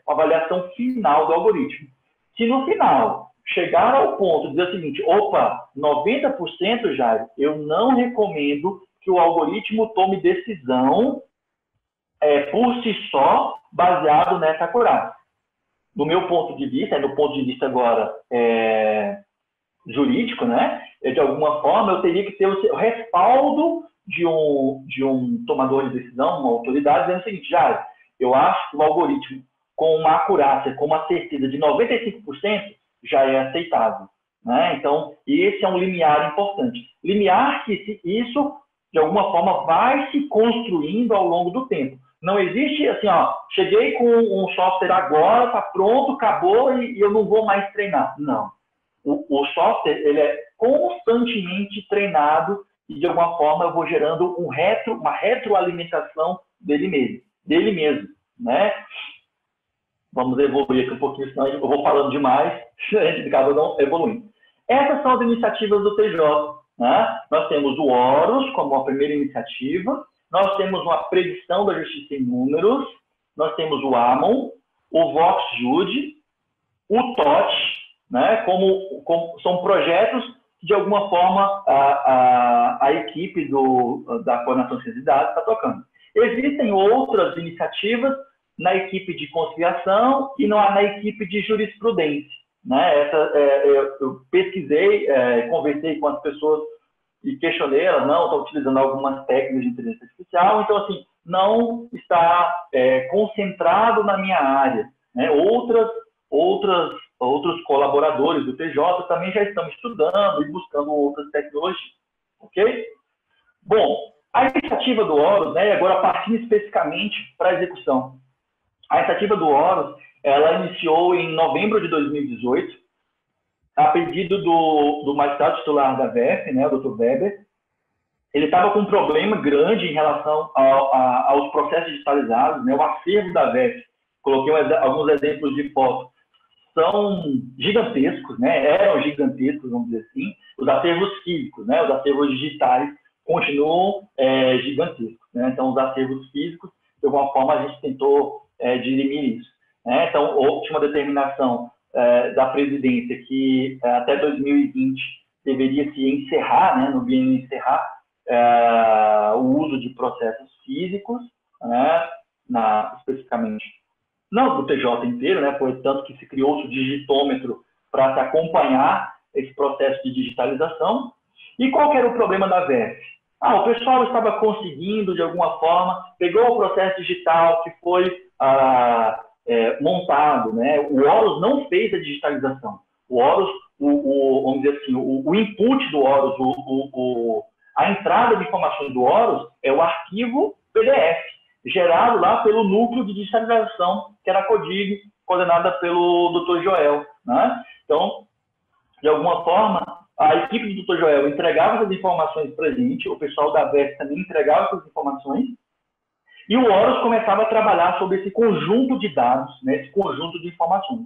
avaliação final do algoritmo. Se no final chegar ao ponto de dizer o seguinte, 90%, Jairo, eu não recomendo que o algoritmo tome decisão por si só, baseado nessa acurácia. Do meu ponto de vista, do ponto de vista agora jurídico, né? De alguma forma, eu teria que ter o respaldo de um tomador de decisão, uma autoridade, dizendo o seguinte: já, eu acho que o algoritmo, com uma acurácia, com uma certeza de 95%, já é aceitável. Né? Então, esse é um limiar importante. Limiar que isso, de alguma forma, vai se construindo ao longo do tempo. Não existe assim, ó, cheguei com um software agora, está pronto, acabou e eu não vou mais treinar. Não. O software ele é constantemente treinado e, de alguma forma, eu vou gerando uma retroalimentação dele mesmo. Né? Vamos evoluir aqui um pouquinho, senão eu vou falando demais, a gente acaba não evoluindo. Essas são as iniciativas do TJ. Né? Nós temos o Horus como a primeira iniciativa, nós temos uma predição da justiça em números, nós temos o Amon, o VoxJude, o TOT, né? como são projetos que, de alguma forma, a equipe da Coordenação de Ciência de Dados está tocando. Existem outras iniciativas na equipe de conciliação e na equipe de jurisprudência. Né? Eu pesquisei, conversei com as pessoas e questionei elas, não estão utilizando algumas técnicas de inteligência artificial, então, assim, não está concentrado na minha área. Né? Outros colaboradores do TJ também já estão estudando e buscando outras tecnologias. Ok? Bom, a iniciativa do Horus, né, agora partindo especificamente para a execução. A iniciativa do Horus, ela iniciou em novembro de 2018, a pedido do magistrado titular da VEF, né, o Dr. Weber. Ele estava com um problema grande em relação aos processos digitalizados, né, o acervo da VEF. Coloquei alguns exemplos de foto. São gigantescos, né, eram gigantescos, vamos dizer assim. Os acervos físicos, né, os acervos digitais continuam gigantescos. Né? Então, os acervos físicos, de alguma forma, a gente tentou dirimir isso. Né? Então, houve uma determinação da presidência que até 2020 deveria se encerrar, né, no biênio encerrar, o uso de processos físicos, né, especificamente, não do TJ inteiro, né, foi tanto que se criou o digitômetro para se acompanhar esse processo de digitalização. E qual que era o problema da VEF? O pessoal estava conseguindo, de alguma forma, pegou o processo digital que foi montado, né? O Horus não fez a digitalização. O Horus, vamos dizer assim, o input do Horus, a entrada de informações do Horus é o arquivo PDF, gerado lá pelo núcleo de digitalização, que era a CODIG, coordenada pelo Dr. Joel. Né? Então, de alguma forma, a equipe do Dr. Joel entregava essas informações para a gente, o pessoal da VEF também entregava essas informações, e o Horus começava a trabalhar sobre esse conjunto de dados, né, esse conjunto de informações.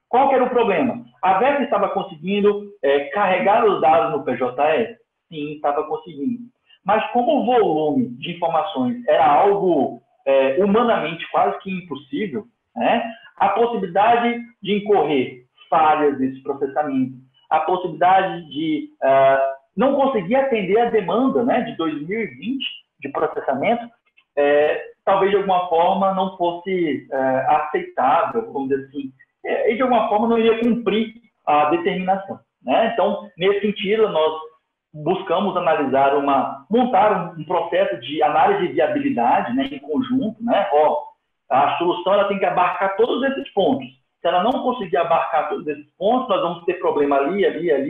Qual que era o problema? A VEF estava conseguindo carregar os dados no PJE? Sim, estava conseguindo. Mas como o volume de informações era algo humanamente quase que impossível, né, a possibilidade de incorrer falhas nesse processamento, a possibilidade de não conseguir atender a demanda, né, de 2020 de processamento, talvez de alguma forma não fosse aceitável, vamos dizer assim, e de alguma forma não iria cumprir a determinação. Né? Então, nesse sentido, nós buscamos montar um processo de análise de viabilidade, né, em conjunto. Né? A solução ela tem que abarcar todos esses pontos. Se ela não conseguir abarcar todos esses pontos, nós vamos ter problema ali.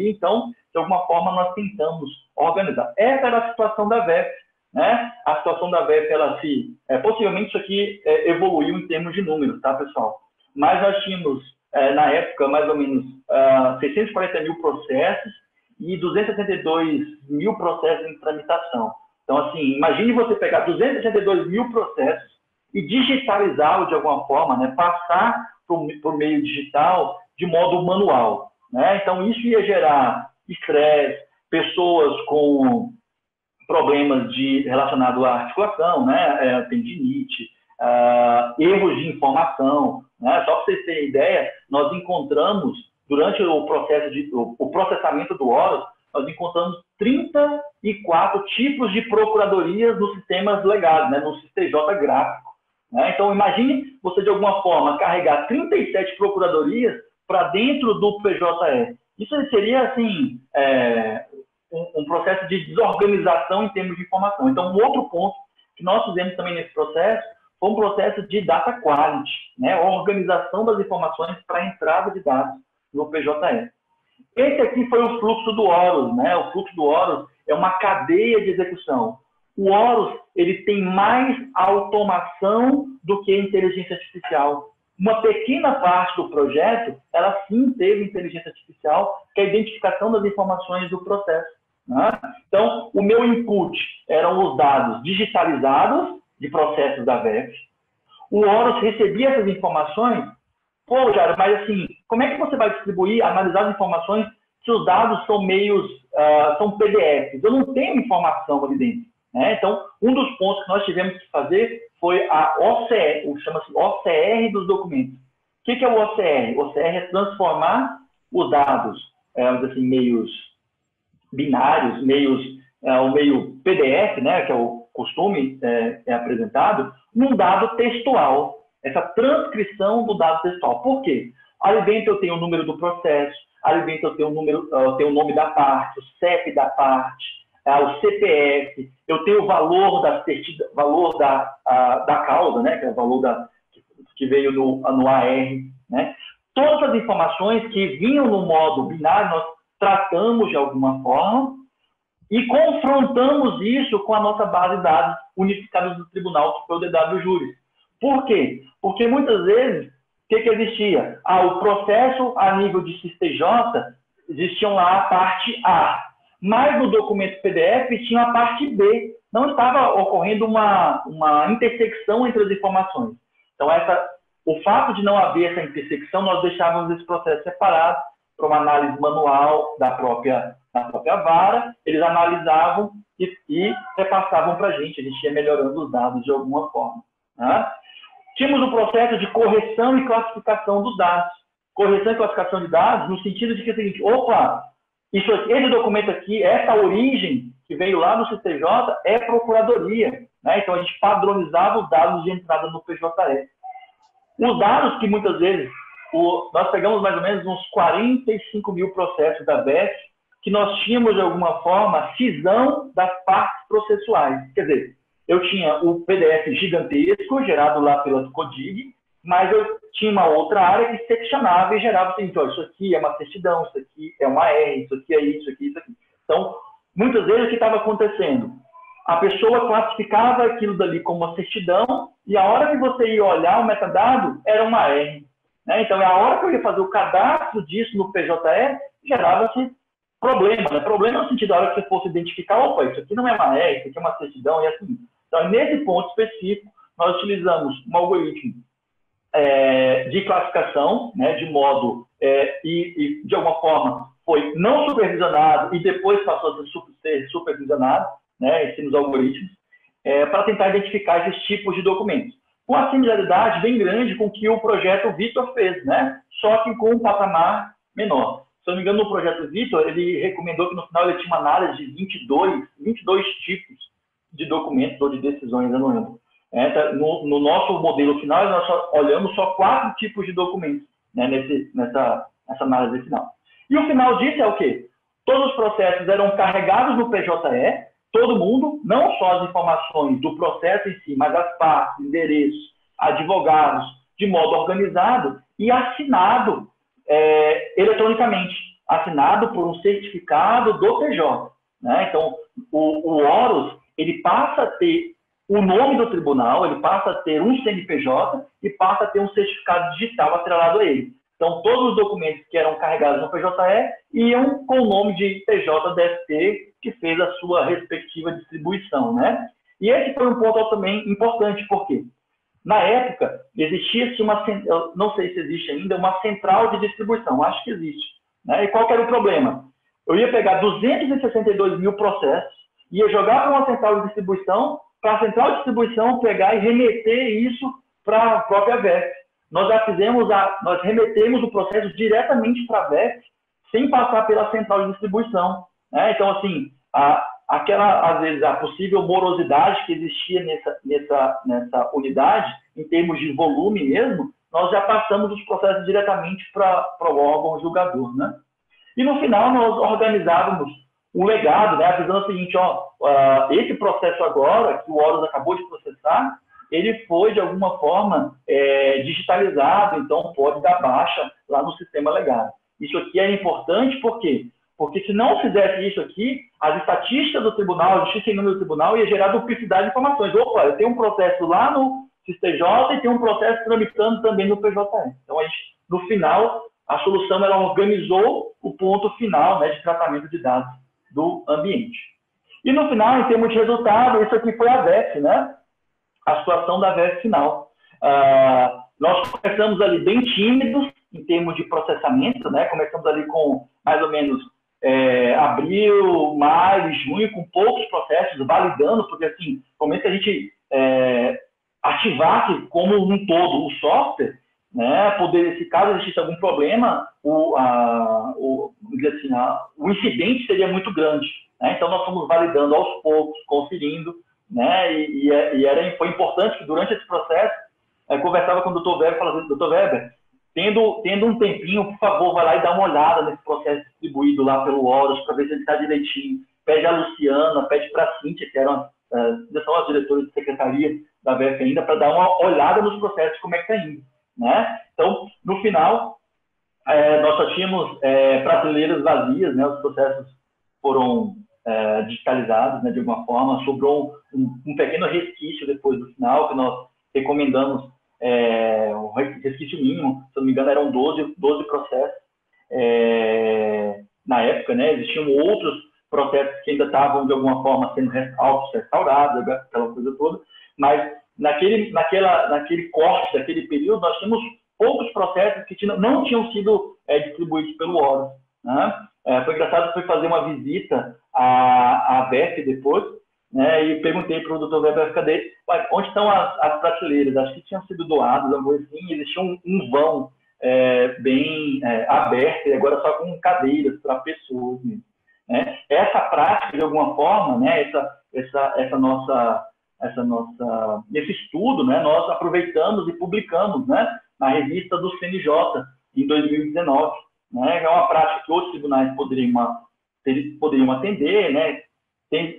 Então, de alguma forma, nós tentamos organizar. Essa era a situação da VEF. Né? A situação da VEF, possivelmente isso aqui evoluiu em termos de números, tá, pessoal? Mas nós tínhamos, na época, mais ou menos 640 mil processos e 272 mil processos em tramitação. Então, assim, imagine você pegar 272 mil processos e digitalizá-lo de alguma forma, né? Passar por meio digital de modo manual. Né? Então, isso ia gerar estresse, pessoas com problemas relacionados à articulação, né? Tendinite, erros de informação. Né? Só para vocês terem ideia, nós encontramos, durante o processamento do Horus, nós encontramos 34 tipos de procuradorias nos sistemas legais, né? No CTJ gráfico. Né? Então, imagine você, de alguma forma, carregar 37 procuradorias para dentro do PJE. Isso seria, assim, um processo de desorganização em termos de informação. Então, um outro ponto que nós fizemos também nesse processo foi um processo de data quality, né? A organização das informações para a entrada de dados no PJE. Esse aqui foi o fluxo do Horus, né? O fluxo do Horus é uma cadeia de execução. O Horus, ele tem mais automação do que inteligência artificial. Uma pequena parte do projeto, ela sim teve inteligência artificial, que é a identificação das informações do processo, né? Então, o meu input eram os dados digitalizados de processos da VEF. O Horus recebia essas informações. Pô, Jairo, mas assim, como é que você vai distribuir, analisar as informações se os dados são são PDFs? Eu não tenho informação ali dentro, né? Então, um dos pontos que nós tivemos que fazer foi a OCR, chama-se OCR dos documentos. O que é o OCR? O OCR é transformar os dados, assim, meios binários, o meio PDF, né, que é o costume apresentado, num dado textual. Essa transcrição do dado textual. Por quê? Ali dentro eu tenho o número do processo, ali dentro eu tenho o nome da parte, o CEP da parte, o CPF, eu tenho o valor da causa, né, que é o valor que veio no AR, né? Todas as informações que vinham no modo binário, nós tratamos de alguma forma e confrontamos isso com a nossa base de dados unificados do tribunal, que foi o DW Juris. Por quê? Porque muitas vezes, o que existia? O processo a nível de CISTJ, existiam lá a parte A, mas no documento PDF tinha a parte B. Não estava ocorrendo uma intersecção entre as informações. Então, o fato de não haver essa intersecção, nós deixávamos esse processo separado para uma análise manual da própria vara, eles analisavam e repassavam para a gente ia melhorando os dados de alguma forma, né? Tínhamos o processo de correção e classificação dos dados. Correção e classificação de dados no sentido de que é o seguinte, esse documento aqui, essa origem que veio lá no CTJ é procuradoria, né? Então a gente padronizava os dados de entrada no PJE. Os dados que muitas vezes, nós pegamos mais ou menos uns 45 mil processos da VEF, que nós tínhamos de alguma forma cisão das partes processuais. Quer dizer, eu tinha o PDF gigantesco, gerado lá pela CODIG, mas eu tinha uma outra área que seccionava e gerava o seguinte, isso aqui é uma certidão, isso aqui é uma R, isso aqui é isso aqui, isso aqui. Então, muitas vezes o que estava acontecendo? A pessoa classificava aquilo dali como uma certidão e a hora que você ia olhar o metadado era uma R, né? Então, a hora que eu ia fazer o cadastro disso no PJE, gerava-se problema, né? Problema no sentido da hora que você fosse identificar, isso aqui não é uma R, isso aqui é uma certidão e assim. Então, nesse ponto específico, nós utilizamos um algoritmo de classificação, né, de modo, e de alguma forma foi não supervisionado e depois passou a ser supervisionado, né, esses algoritmos, para tentar identificar esses tipos de documentos. Com a similaridade bem grande com o que o projeto Vitor fez, né, só que com um patamar menor. Se eu não me engano, no projeto Vitor, ele recomendou que no final ele tinha uma análise de 22 tipos de documentos ou de decisões, eu não lembro. No nosso modelo final, nós olhamos só 4 tipos de documentos, né, nessa análise final. E o final disso é o quê? Todos os processos eram carregados no PJE, todo mundo, não só as informações do processo em si, mas as partes, endereços, advogados, de modo organizado e assinado eletronicamente, assinado por um certificado do PJ, né? Então, o Horus, ele passa a ter o nome do tribunal, ele passa a ter um CNPJ e passa a ter um certificado digital atrelado a ele. Então, todos os documentos que eram carregados no PJE iam com o nome de PJ-DST, que fez a sua respectiva distribuição, né? E esse foi um ponto também importante, porque na época existia-se eu não sei se existe ainda, uma central de distribuição, acho que existe, né? E qual que era o problema? Eu ia pegar 262 mil processos, ia jogar para uma central de distribuição, para a central de distribuição pegar e remeter isso para a própria VEF. Nós nós remetemos o processo diretamente para a VEF, sem passar pela central de distribuição, né? Então, assim, às vezes, a possível morosidade que existia nessa unidade, em termos de volume mesmo, nós já passamos os processos diretamente para o órgão julgador, né? E no final, nós organizávamos um legado, né, avisando o seguinte, esse processo agora, que o Horus acabou de processar, ele foi, de alguma forma, digitalizado, então pode dar baixa lá no sistema legado. Isso aqui é importante, por quê? Porque se não fizesse isso aqui, as estatísticas do tribunal, a justiça em número do tribunal, ia gerar duplicidade de informações. Opa, eu tenho um processo lá no CISTJ e tenho um processo tramitando também no PJE. Então, a gente, no final, a solução ela organizou o ponto final, né, de tratamento de dados do ambiente. E no final, em termos de resultado, isso aqui foi a VEF, né? A situação da VEF final. Nós começamos ali bem tímidos em termos de processamento, né? Começamos ali com mais ou menos abril, maio, junho, com poucos processos, validando, porque assim, no momento que a gente ativasse como um todo o software, né, poder, se caso existisse algum problema, o incidente seria muito grande. Né? Então, nós fomos validando aos poucos, conferindo, né, foi importante que durante esse processo, conversava com o Dr. Weber, falando assim, Dr. Weber, tendo um tempinho, por favor, vai lá e dá uma olhada nesse processo distribuído lá pelo Horus, para ver se ele está direitinho. Pede a Luciana, pede para a Cíntia, que são as diretoras de secretaria da VEF ainda, para dar uma olhada nos processos, como é que está indo. Né? Então, no final, nós só tínhamos prateleiras vazias, né? Os processos foram digitalizados, né, de alguma forma, sobrou um pequeno resquício depois do final, que nós recomendamos um resquício mínimo, se não me engano, eram 12 processos. Na época, né, existiam outros processos que ainda estavam, de alguma forma, sendo auto-restaurados, aquela coisa toda, mas naquele corte daquele período, nós tínhamos poucos processos que não tinham sido distribuídos pelo Horus. Né? Foi engraçado, foi fazer uma visita à VEF depois, né, e perguntei para o Dr. Weber, cadê? Onde estão as prateleiras? Acho que tinham sido doadas, assim, existia um vão bem aberto, e agora só com cadeiras para pessoas mesmo. Né? Essa prática, de alguma forma, né, esse estudo, né, nós aproveitamos e publicamos, né, na revista do CNJ, em 2019. Né, é uma prática que outros tribunais poderiam atender, né,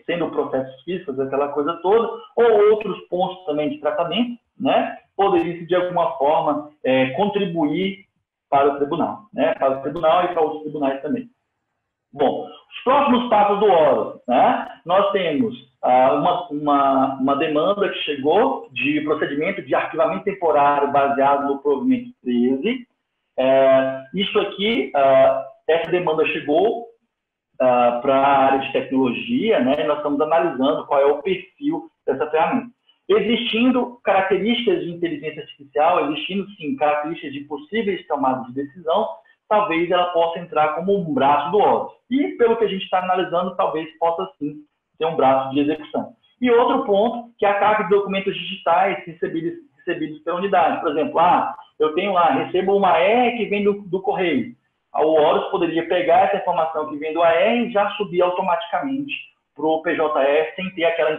sendo processos físicos, aquela coisa toda, ou outros pontos também de tratamento, né, poderiam, de alguma forma, contribuir para o tribunal, né, para o tribunal e para outros tribunais também. Bom, os próximos passos do Horus, né? Nós temos uma demanda que chegou de procedimento de arquivamento temporário baseado no provimento 13. Isso aqui, essa demanda chegou para a área de tecnologia, né? E nós estamos analisando qual é o perfil dessa ferramenta. Existindo características de inteligência artificial, existindo, sim, características de possíveis tomadas de decisão, talvez ela possa entrar como um braço do Horus. E, pelo que a gente está analisando, talvez possa, sim, ser um braço de execução. E outro ponto, que é a carga de documentos digitais recebidos pela unidade. Por exemplo, eu tenho lá, recebo uma ER que vem do correio. O Horus poderia pegar essa informação que vem do AR e já subir automaticamente para o PJE, sem ter aquela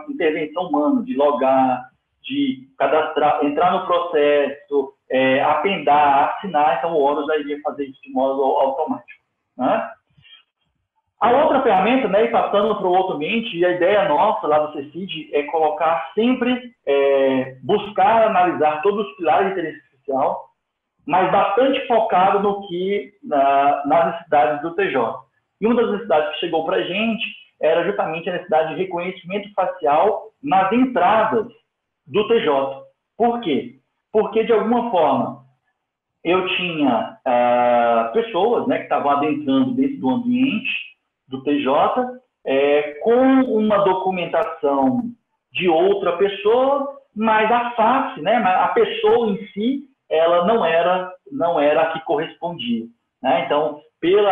intervenção humana de logar, de cadastrar, entrar no processo, apendar, assinar. Então, o Horus já iria fazer isso de modo automático. Né? A outra ferramenta, né, e passando para o outro ambiente, e a ideia nossa lá do CECID é colocar sempre, buscar analisar todos os pilares de inteligência artificial, mas bastante focado no que nas necessidades do TJ. E uma das necessidades que chegou para a gente era justamente a necessidade de reconhecimento facial nas entradas do TJ. Por quê? Porque, de alguma forma, eu tinha pessoas, né, que estavam adentrando dentro do ambiente do TJ com uma documentação de outra pessoa, mas a face, né, a pessoa em si, ela não era a que correspondia. Né? Então, pelo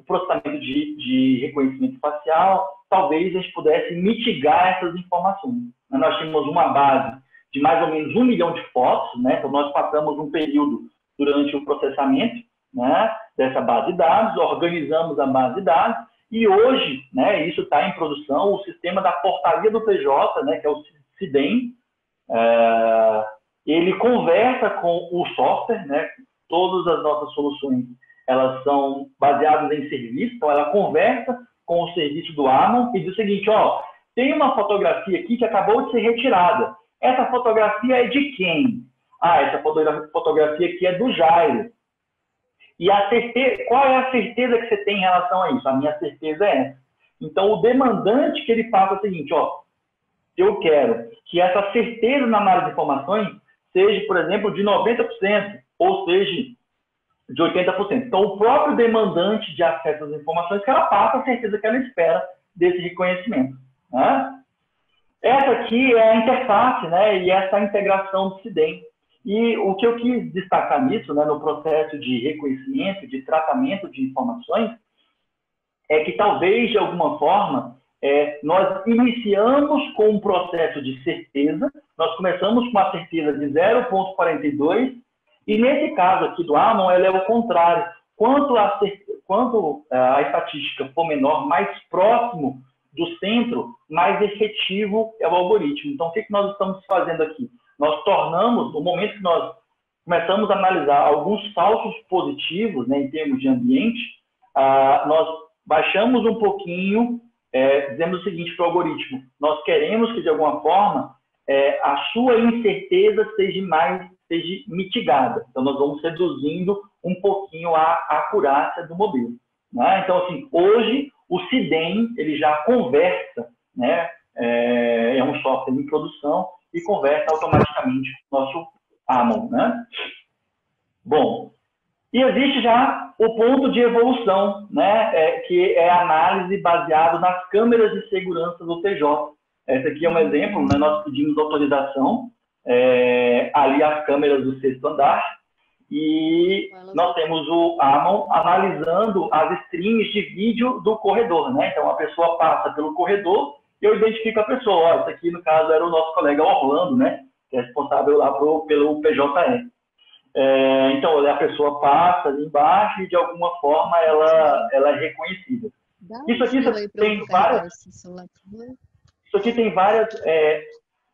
processamento de reconhecimento facial, talvez a gente pudesse mitigar essas informações. Nós tínhamos uma base de mais ou menos 1 milhão de fotos, né? Então nós passamos um período durante o processamento, né, dessa base de dados, organizamos a base de dados, e hoje, né, isso está em produção, o sistema da portaria do TJ, né, que é o CIDEM, ele conversa com o software, né, todas as nossas soluções, elas são baseadas em serviço, então ela conversa com o serviço do Amon e diz o seguinte, ó, tem uma fotografia aqui que acabou de ser retirada. Essa fotografia é de quem? Ah, essa fotografia aqui é do Jairo. E a certeza, qual é a certeza que você tem em relação a isso? A minha certeza é essa. Então, o demandante que ele faz é o seguinte, ó, eu quero que essa certeza na análise de informações seja, por exemplo, de 90%, ou seja, de 80%. Então, o próprio demandante de acesso às informações que ela passa a certeza que ela espera desse reconhecimento. Né? Essa aqui é a interface, né, e essa integração do CIDEM. E o que eu quis destacar nisso, né, no processo de reconhecimento, de tratamento de informações, é que talvez, de alguma forma, nós iniciamos com um processo de certeza, nós começamos com a certeza de 0,42, e nesse caso aqui do Amon, ela é o contrário. Quanto a estatística for menor, mais próximo do centro, mais efetivo é o algoritmo. Então, o que nós estamos fazendo aqui? Nós tornamos, no momento que nós começamos a analisar alguns falsos positivos, né, em termos de ambiente, nós baixamos um pouquinho, dizendo o seguinte para o algoritmo, nós queremos que, de alguma forma, a sua incerteza seja mitigada. Então, nós vamos reduzindo um pouquinho a acurácia do modelo. Né? Então, assim, hoje, o CIDEM, ele já conversa, né? É um software em produção e conversa automaticamente com o nosso Amon. Né? Bom, e existe já o ponto de evolução, né? Que é a análise baseada nas câmeras de segurança do TJ. Esse aqui é um exemplo, né? Nós pedimos autorização, ali as câmeras do 6º andar, e nós temos o Amon analisando as streams de vídeo do corredor, né? Então, a pessoa passa pelo corredor e eu identifico a pessoa. Ó, esse aqui, no caso, era o nosso colega Orlando, né? Que é responsável lá pelo PJE. Então, a pessoa passa ali embaixo e, de alguma forma, ela é reconhecida. Isso aqui tem várias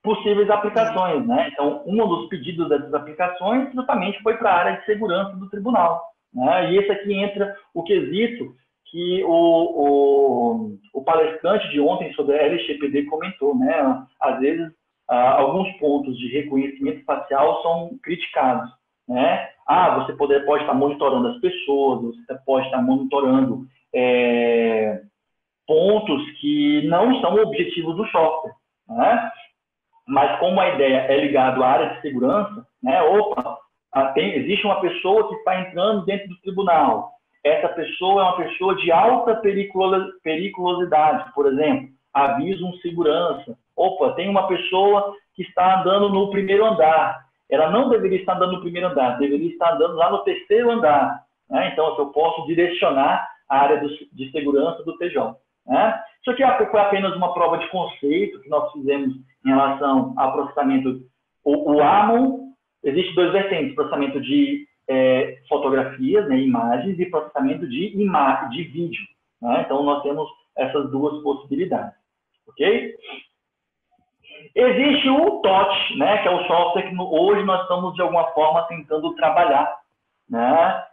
possíveis aplicações, né? Então, um dos pedidos dessas aplicações justamente foi para a área de segurança do tribunal, né? E esse aqui entra o quesito que o palestrante de ontem sobre a LGPD comentou, né? Às vezes, alguns pontos de reconhecimento facial são criticados, né? Você pode estar monitorando as pessoas, você pode estar monitorando pontos que não são objetivos do software, né? Mas como a ideia é ligada à área de segurança, né? Existe uma pessoa que está entrando dentro do tribunal. Essa pessoa é uma pessoa de alta periculosidade, por exemplo, avisa um segurança. Tem uma pessoa que está andando no 1º andar. Ela não deveria estar andando no 1º andar, deveria estar andando lá no 3º andar. Né? Então, eu posso direcionar a área de segurança do TJ. Né? Isso aqui foi apenas uma prova de conceito que nós fizemos em relação ao processamento. O Amon, existe 2 vertentes, processamento de fotografias, né, imagens, e processamento de vídeo. Né? Então, nós temos essas 2 possibilidades. Ok? Existe o TOT, né, que é o software que hoje nós estamos, de alguma forma, tentando trabalhar. Né?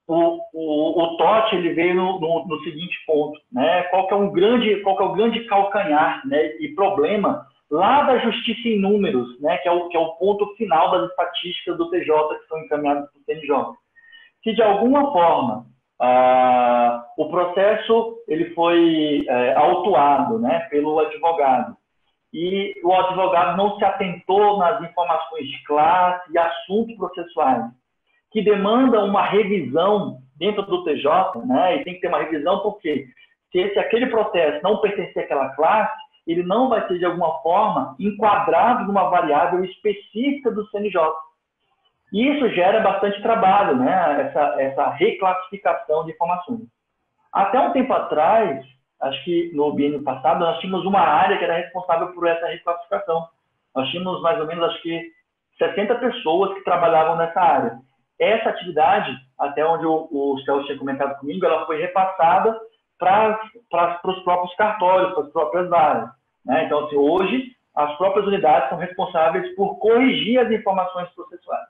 O TOT ele veio no seguinte ponto, né? Qual que é o grande calcanhar, né, e problema lá da justiça em números, né, que é o ponto final das estatísticas do TJ que são encaminhadas para o CNJ. Se de alguma forma o processo ele foi autuado, né, pelo advogado, e o advogado não se atentou nas informações de classe e assuntos processuais, que demanda uma revisão dentro do TJ, né? E tem que ter uma revisão porque se aquele processo não pertencer àquela classe, ele não vai ser, de alguma forma, enquadrado numa variável específica do CNJ. E isso gera bastante trabalho, né? Essa reclassificação de informações. Até um tempo atrás, acho que no biênio passado, nós tínhamos uma área que era responsável por essa reclassificação. Nós tínhamos mais ou menos, acho que, 60 pessoas que trabalhavam nessa área. Essa atividade, até onde o Celso tinha comentado comigo, ela foi repassada para os próprios cartórios, para as próprias áreas. Né? Então, assim, hoje, as próprias unidades são responsáveis por corrigir as informações processuais.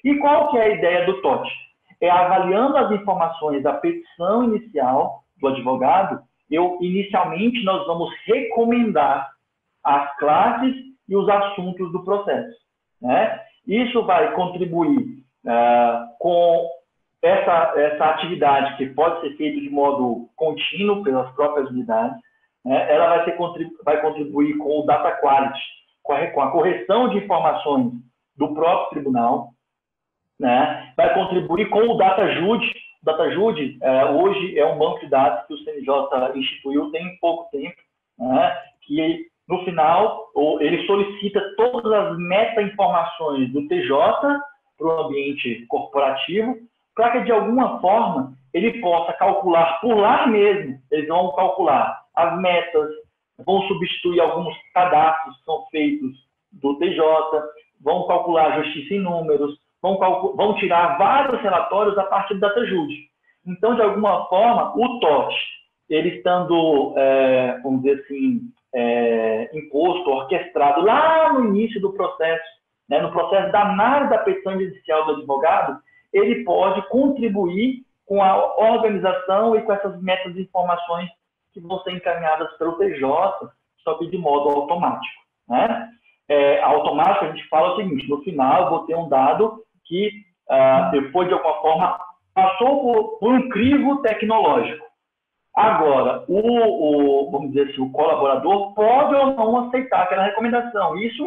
E qual que é a ideia do TOT? É avaliando as informações da petição inicial, do advogado, inicialmente nós vamos recomendar as classes e os assuntos do processo, né? Isso vai contribuir com essa atividade que pode ser feita de modo contínuo pelas próprias unidades, né? Ela vai contribuir com o data quality, com a correção de informações do próprio tribunal, né? Vai contribuir com o DataJude. O DataJude hoje é um banco de dados que o CNJ instituiu tem pouco tempo, né? Que no final ele solicita todas as meta-informações do TJ para o ambiente corporativo, para que de alguma forma ele possa calcular por lá mesmo. Eles vão calcular as metas, vão substituir alguns cadastros que são feitos do TJ, vão calcular justiça em números, vão tirar vários relatórios a partir do DataJude. Então, de alguma forma, o TOT, ele estando, vamos dizer assim, imposto, orquestrado lá no início do processo, né, no processo da análise da petição inicial do advogado, ele pode contribuir com a organização e com essas metas de informações que vão ser encaminhadas pelo TJ, só que de modo automático, né? Automático, a gente fala o seguinte: no final eu vou ter um dado que depois, de alguma forma, passou por um crivo tecnológico. Agora, vamos dizer assim, o colaborador pode ou não aceitar aquela recomendação. Isso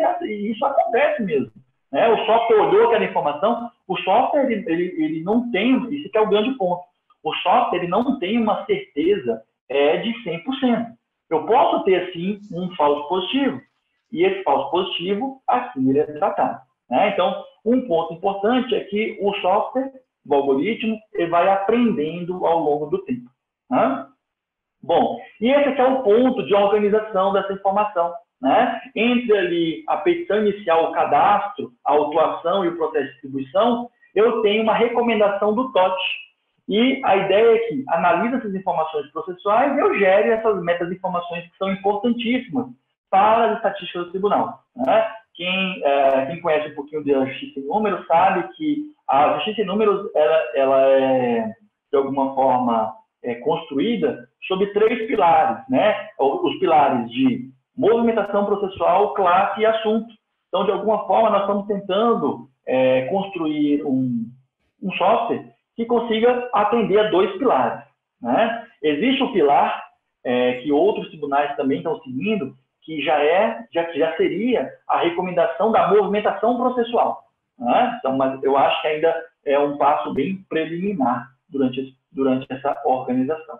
acontece mesmo, né? O software olhou aquela informação, o software ele não tem, isso que é o grande ponto, o software ele não tem uma certeza de 100%. Eu posso ter, sim, um falso positivo, e esse falso positivo, assim, ele é tratado, né? Então, um ponto importante é que o software, o algoritmo, ele vai aprendendo ao longo do tempo, né? Bom, e esse aqui é o ponto de organização dessa informação, né? Entre ali a petição inicial, o cadastro, a autuação e o processo de distribuição, eu tenho uma recomendação do TOT. E a ideia é que analise essas informações processuais e eu gere essas metas de informações que são importantíssimas para as estatísticas do tribunal, né? Quem conhece um pouquinho da justiça em números sabe que a justiça em números ela é, de alguma forma, construída sobre 3 pilares, né? Os pilares de movimentação processual, classe e assunto. Então, de alguma forma, nós estamos tentando construir um software que consiga atender a 2 pilares, né? Existe o pilar que outros tribunais também estão seguindo, que já seria a recomendação da movimentação processual, né? Então, mas eu acho que ainda é um passo bem preliminar durante essa organização.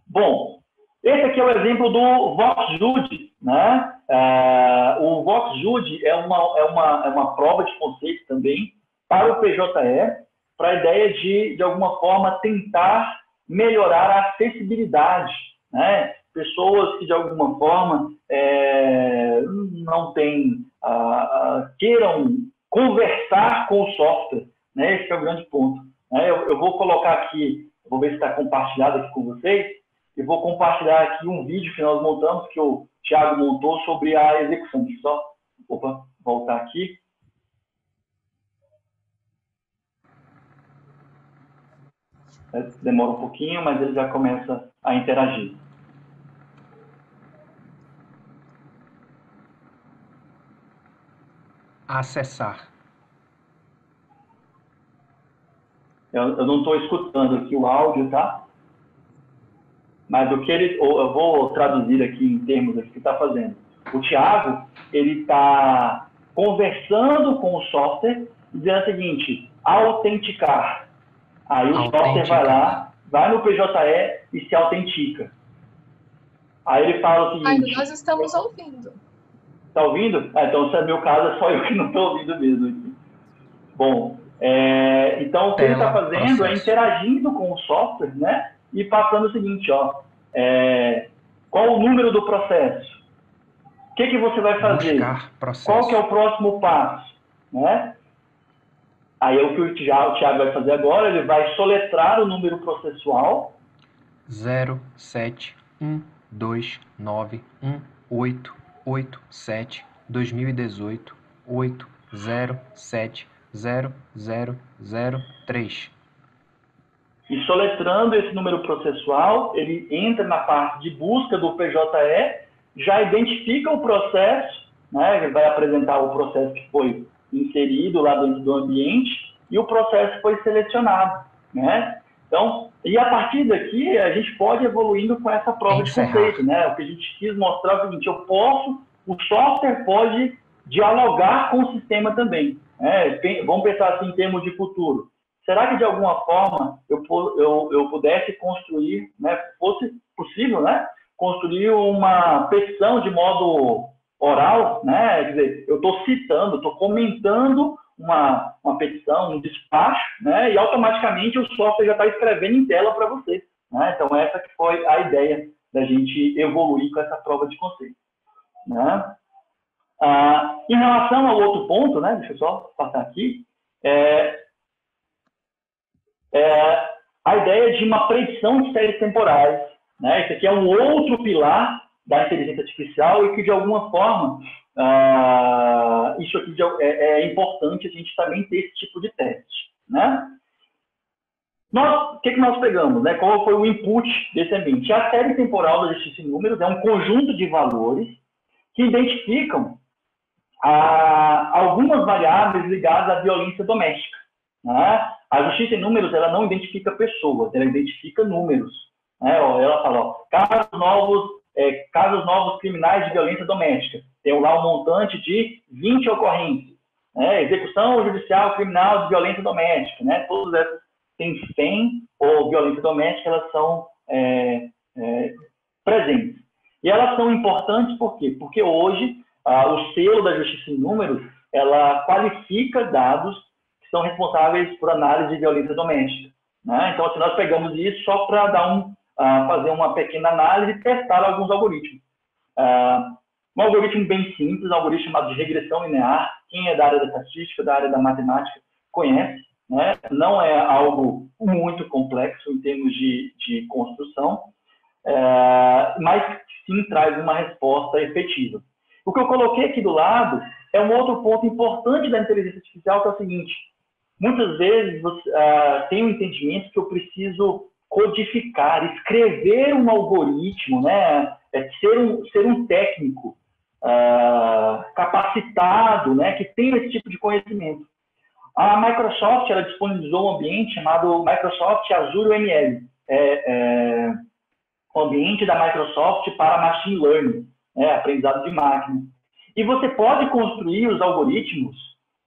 Bom, esse aqui é o exemplo do VoxJude, né? O VoxJude é uma prova de conceito também para o PJE, para a ideia de alguma forma, tentar melhorar a acessibilidade, né? Pessoas que, de alguma forma, não queiram conversar com o software, né? Esse é o grande ponto. Eu vou colocar aqui, vou ver se está compartilhado aqui com vocês, e vou compartilhar aqui um vídeo que nós montamos, que o Thiago montou sobre a execução. Deixa eu só voltar aqui. Demora um pouquinho, mas ele já começa a interagir. Acessar. Eu não estou escutando aqui o áudio, tá? Mas eu vou traduzir aqui em termos que está fazendo. O Thiago, ele está conversando com o software, dizendo o seguinte: autenticar. Aí o software vai lá, vai no PJE e se autentica. Aí ele fala o seguinte... Nós estamos ouvindo. Está ouvindo? Então, se é meu caso, é só eu que não estou ouvindo mesmo aqui. Bom, então o que ele está fazendo é interagindo com o software, né? E passando o seguinte, qual o número do processo? O que você vai fazer? Qual que é o próximo passo? Né? Aí o que o Thiago vai fazer agora, ele vai soletrar o número processual. 071291887201880700003. E soletrando esse número processual, ele entra na parte de busca do PJE, já identifica o processo, né? Ele vai apresentar o processo que foi inserido lá dentro do ambiente e o processo foi selecionado, né? Então, e a partir daqui, a gente pode ir evoluindo com essa prova de conceito, né? O que a gente quis mostrar é o seguinte, o software pode dialogar com o sistema também, né? Vamos pensar assim em termos de futuro. Será que de alguma forma eu pudesse construir, né, fosse possível, né, construir uma petição de modo oral, né? Quer dizer, eu estou citando, estou comentando uma petição, um despacho, né? E automaticamente o software já está escrevendo em tela para você, né? Então essa que foi a ideia da gente evoluir com essa prova de conceito, né? Em relação ao outro ponto, né? Deixa eu só passar aqui, a ideia de uma predição de séries temporais, né? Esse aqui é um outro pilar da inteligência artificial e que, de alguma forma, isso aqui é importante a gente também ter esse tipo de teste, né? O que nós pegamos, né? Qual foi o input desse ambiente? A série temporal da justiça em números é um conjunto de valores que identificam algumas variáveis ligadas à violência doméstica, né? A justiça em números, ela não identifica pessoas, ela identifica números, né? Ela fala, casos novos criminais de violência doméstica. Tem lá um montante de 20 ocorrências, né? Execução judicial criminal de violência doméstica, né? Todas essas têm FEM ou violência doméstica, elas são presentes. E elas são importantes por quê? Porque hoje o selo da justiça em números, ela qualifica dados que são responsáveis por análise de violência doméstica, né? Então, assim, nós pegamos isso só para dar fazer uma pequena análise e testar alguns algoritmos. Um algoritmo bem simples, um algoritmo chamado de regressão linear. Quem é da área da estatística, da área da matemática, conhece, né? Não é algo muito complexo em termos de construção, mas sim traz uma resposta efetiva. O que eu coloquei aqui do lado é um outro ponto importante da inteligência artificial, que é o seguinte: muitas vezes você tem um entendimento que eu preciso codificar, escrever um algoritmo, né? Ser um técnico capacitado, né? Que tem esse tipo de conhecimento. A Microsoft, ela disponibilizou um ambiente chamado Microsoft Azure ML, o ambiente da Microsoft para Machine Learning, aprendizado de máquina. E você pode construir os algoritmos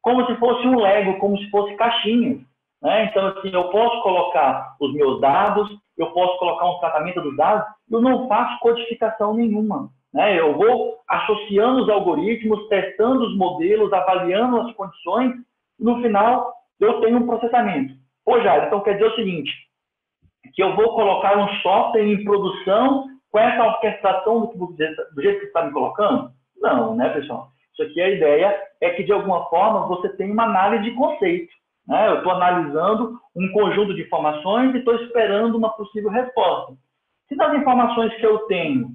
como se fosse um Lego, como se fosse caixinhas, né? Então, assim, eu posso colocar os meus dados, eu posso colocar um tratamento dos dados, eu não faço codificação nenhuma, né? Eu vou associando os algoritmos, testando os modelos, avaliando as condições, e no final eu tenho um processamento. Pô, Jair, então quer dizer o seguinte, que eu vou colocar um software em produção com essa orquestração do jeito que você está me colocando? Não, né, pessoal? Isso aqui, a ideia é que, de alguma forma, você tem uma análise de conceito, né? Eu estou analisando um conjunto de informações e estou esperando uma possível resposta. Se das informações que eu tenho,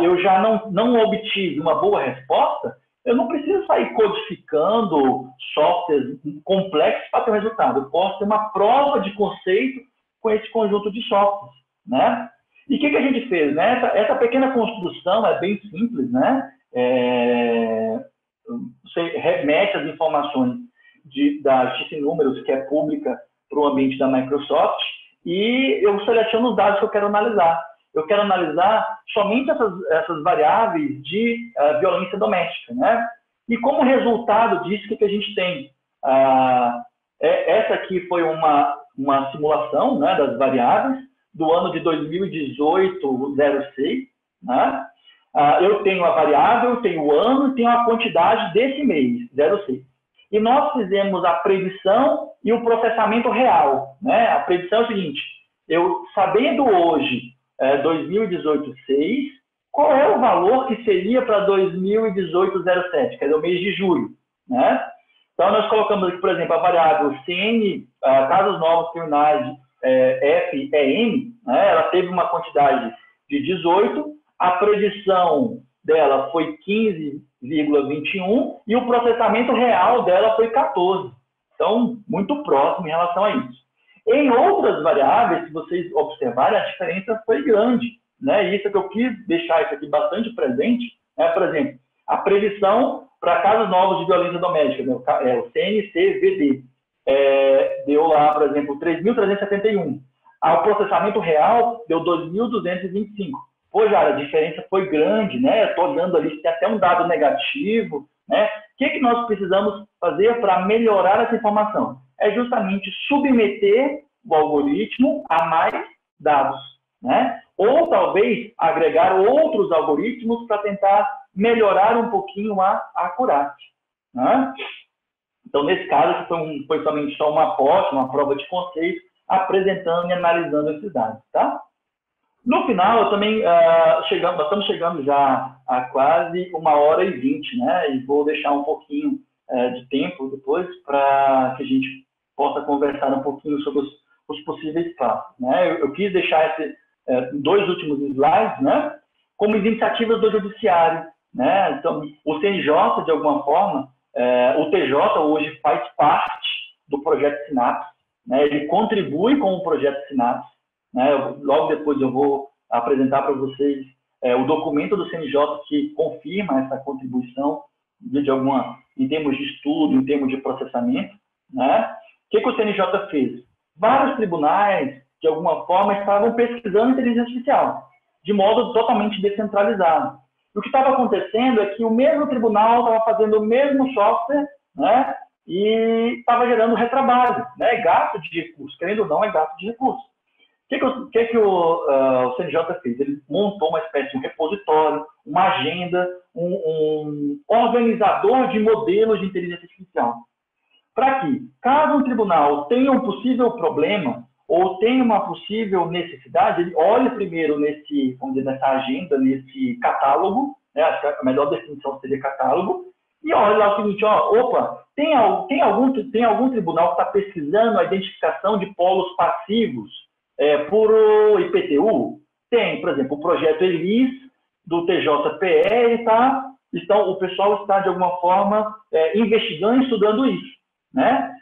eu já não obtive uma boa resposta, eu não preciso sair codificando softwares complexos para ter um resultado. Eu posso ter uma prova de conceito com esse conjunto de softwares, né? E o que a gente fez, né? Essa pequena construção é bem simples, né? Você remete as informações da justiça em números, que é pública, para o ambiente da Microsoft, e eu seleciono os dados que eu quero analisar. Eu quero analisar somente essas variáveis de violência doméstica, né? E como resultado disso, o que a gente tem? Essa aqui foi uma simulação, né, das variáveis do ano de 2018-06, né? Eu tenho a variável, tenho o ano e tenho a quantidade desse mês, 06. E nós fizemos a predição e o processamento real, né? A predição é o seguinte: eu sabendo hoje 2018-6, qual é o valor que seria para 2018-07, que é o mês de julho, né? Então, nós colocamos aqui, por exemplo, a variável CN, casos novos criminais, FEM, né? Ela teve uma quantidade de 18, a predição dela foi 15,21 e o processamento real dela foi 14. Então, muito próximo em relação a isso. Em outras variáveis, se vocês observarem, a diferença foi grande, né? E isso é que eu quis deixar isso aqui bastante presente, né? Por exemplo, a previsão para casos novos de violência doméstica, né? O CNCVD, deu lá, por exemplo, 3.371. O processamento real deu 2.225. Pô, Jara, a diferença foi grande, né? Eu estou olhando ali, tem até um dado negativo, né? O que nós precisamos fazer para melhorar essa informação? É justamente submeter o algoritmo a mais dados, né? Ou talvez agregar outros algoritmos para tentar melhorar um pouquinho a acurácia, né? Então, nesse caso, foi somente só uma aposta, uma prova de conceito, apresentando e analisando esses dados, tá? No final, eu também, nós estamos chegando já a quase 1h20, né? E vou deixar um pouquinho de tempo depois para que a gente possa conversar um pouquinho sobre os possíveis passos, né? Eu quis deixar dois últimos slides, né? Como iniciativas do judiciário, né? Então, o CNJ, de alguma forma, o TJ hoje faz parte do projeto Sinapse, né? Ele contribui com o projeto Sinapse, né? Logo depois eu vou apresentar para vocês o documento do CNJ que confirma essa contribuição em termos de estudo, em termos de processamento, né? O que o CNJ fez? Vários tribunais, de alguma forma, estavam pesquisando inteligência artificial, de modo totalmente descentralizado. E o que estava acontecendo é que o mesmo tribunal estava fazendo o mesmo software, né? E estava gerando retrabalho, né? Gasto de recursos, querendo ou não, é gasto de recursos. O que o CNJ fez? Ele montou uma espécie de um repositório, uma agenda, um organizador de modelos de inteligência artificial. Para que, caso um tribunal tenha um possível problema ou tenha uma possível necessidade, ele olhe primeiro nessa agenda, nesse catálogo, né? Acho que a melhor definição seria catálogo, e olhe lá o seguinte, tem algum tribunal que está pesquisando a identificação de polos passivos por IPTU? Tem, por exemplo, o projeto ELIS do TJPE, o pessoal está, de alguma forma, investigando e estudando isso, né?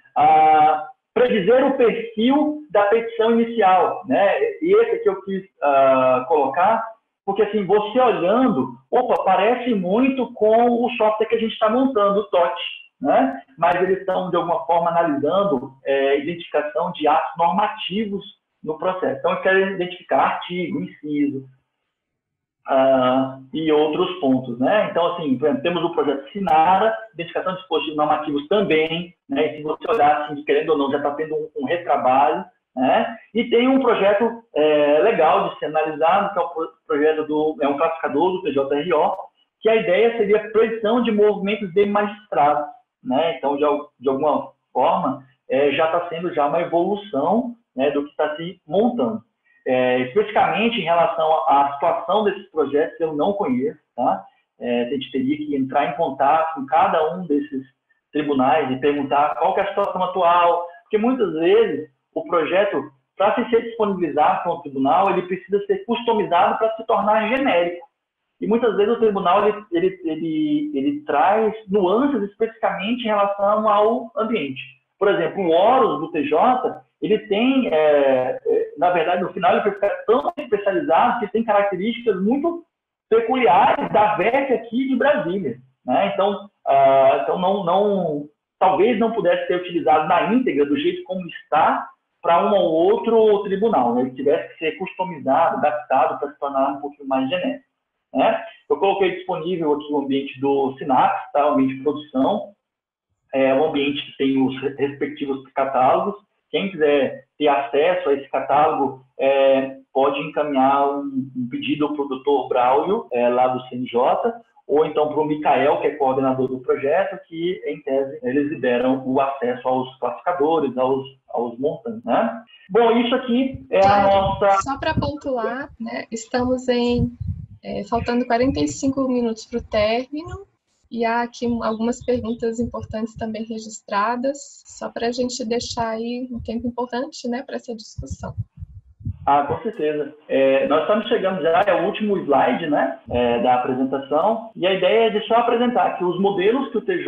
Predizer o perfil da petição inicial, né? E esse aqui eu quis colocar, porque assim, você olhando, parece muito com o software que a gente está montando, o TOT, né? Mas eles estão, de alguma forma, analisando identificação de atos normativos no processo. Então, eles querem identificar artigo, inciso, e outros pontos, né? Então, assim, por exemplo, temos o projeto Sinara, identificação de dispositivos normativos também, né? E se você olhar, assim, querendo ou não, já está tendo um retrabalho, né? E tem um projeto legal de ser analisado, que é o projeto um classificador do TJRO, que a ideia seria a predição de movimentos de magistrados, né? Então, de alguma forma, já está sendo já uma evolução, né, do que está se montando. Especificamente em relação à situação desses projetos, eu não conheço, tá? A gente teria que entrar em contato com cada um desses tribunais e perguntar qual que é a situação atual, porque muitas vezes o projeto, para ser disponibilizado para o tribunal, ele precisa ser customizado para se tornar genérico. E muitas vezes o tribunal ele traz nuances especificamente em relação ao ambiente. Por exemplo, o Horus do TJ, ele tem, na verdade, no final, ele vai ficar tão especializado que tem características muito peculiares da VEC aqui de Brasília, né? Então talvez não pudesse ser utilizado na íntegra, do jeito como está, para um ou outro tribunal, né? Ele tivesse que ser customizado, adaptado para se tornar um pouquinho mais genérico, né? Eu coloquei disponível aqui o ambiente do Sinapse, tá? O ambiente de produção, o ambiente que tem os respectivos catálogos. Quem quiser ter acesso a esse catálogo pode encaminhar um pedido para o Dr. Braulio, lá do CNJ, ou então para o Micael, que é coordenador do projeto, que, em tese, eles liberam o acesso aos classificadores, aos montantes, né? Bom, isso aqui é a nossa... Só para pontuar, né, estamos faltando 45 minutos para o término, e há aqui algumas perguntas importantes também registradas, só para a gente deixar aí um tempo importante, né, para essa discussão. Com certeza. Nós estamos chegando já ao último slide, né, da apresentação, e a ideia é de só apresentar que os modelos que o TJ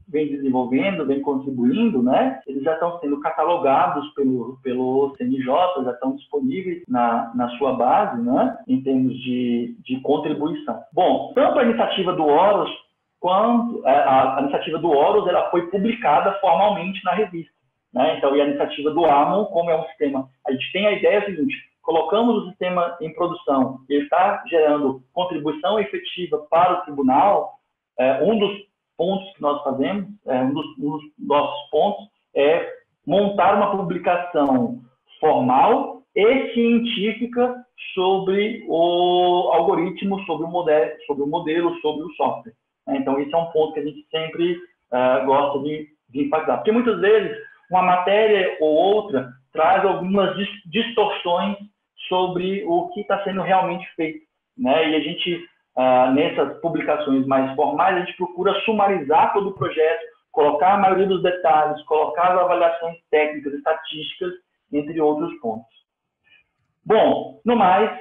vem desenvolvendo, vem contribuindo, né, eles já estão sendo catalogados pelo CNJ, já estão disponíveis na sua base, né, em termos de contribuição. Bom, tanto a iniciativa do Horus quanto a iniciativa do Horus, ela foi publicada formalmente na revista, né? Então, e a iniciativa do Amon, como é um sistema, a gente tem a ideia seguinte: colocamos o sistema em produção, ele está gerando contribuição efetiva para o tribunal. Um dos pontos que nós fazemos, um dos nossos pontos é montar uma publicação formal e científica sobre o algoritmo, sobre o modelo, sobre o software. Então, esse é um ponto que a gente sempre gosta de enfatizar. Porque muitas vezes uma matéria ou outra traz algumas distorções sobre o que está sendo realmente feito, né? E a gente, nessas publicações mais formais, a gente procura sumarizar todo o projeto, colocar a maioria dos detalhes, colocar as avaliações técnicas, estatísticas, entre outros pontos. Bom, no mais,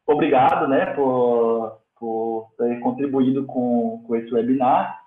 obrigado, né, por ter contribuído com esse webinar.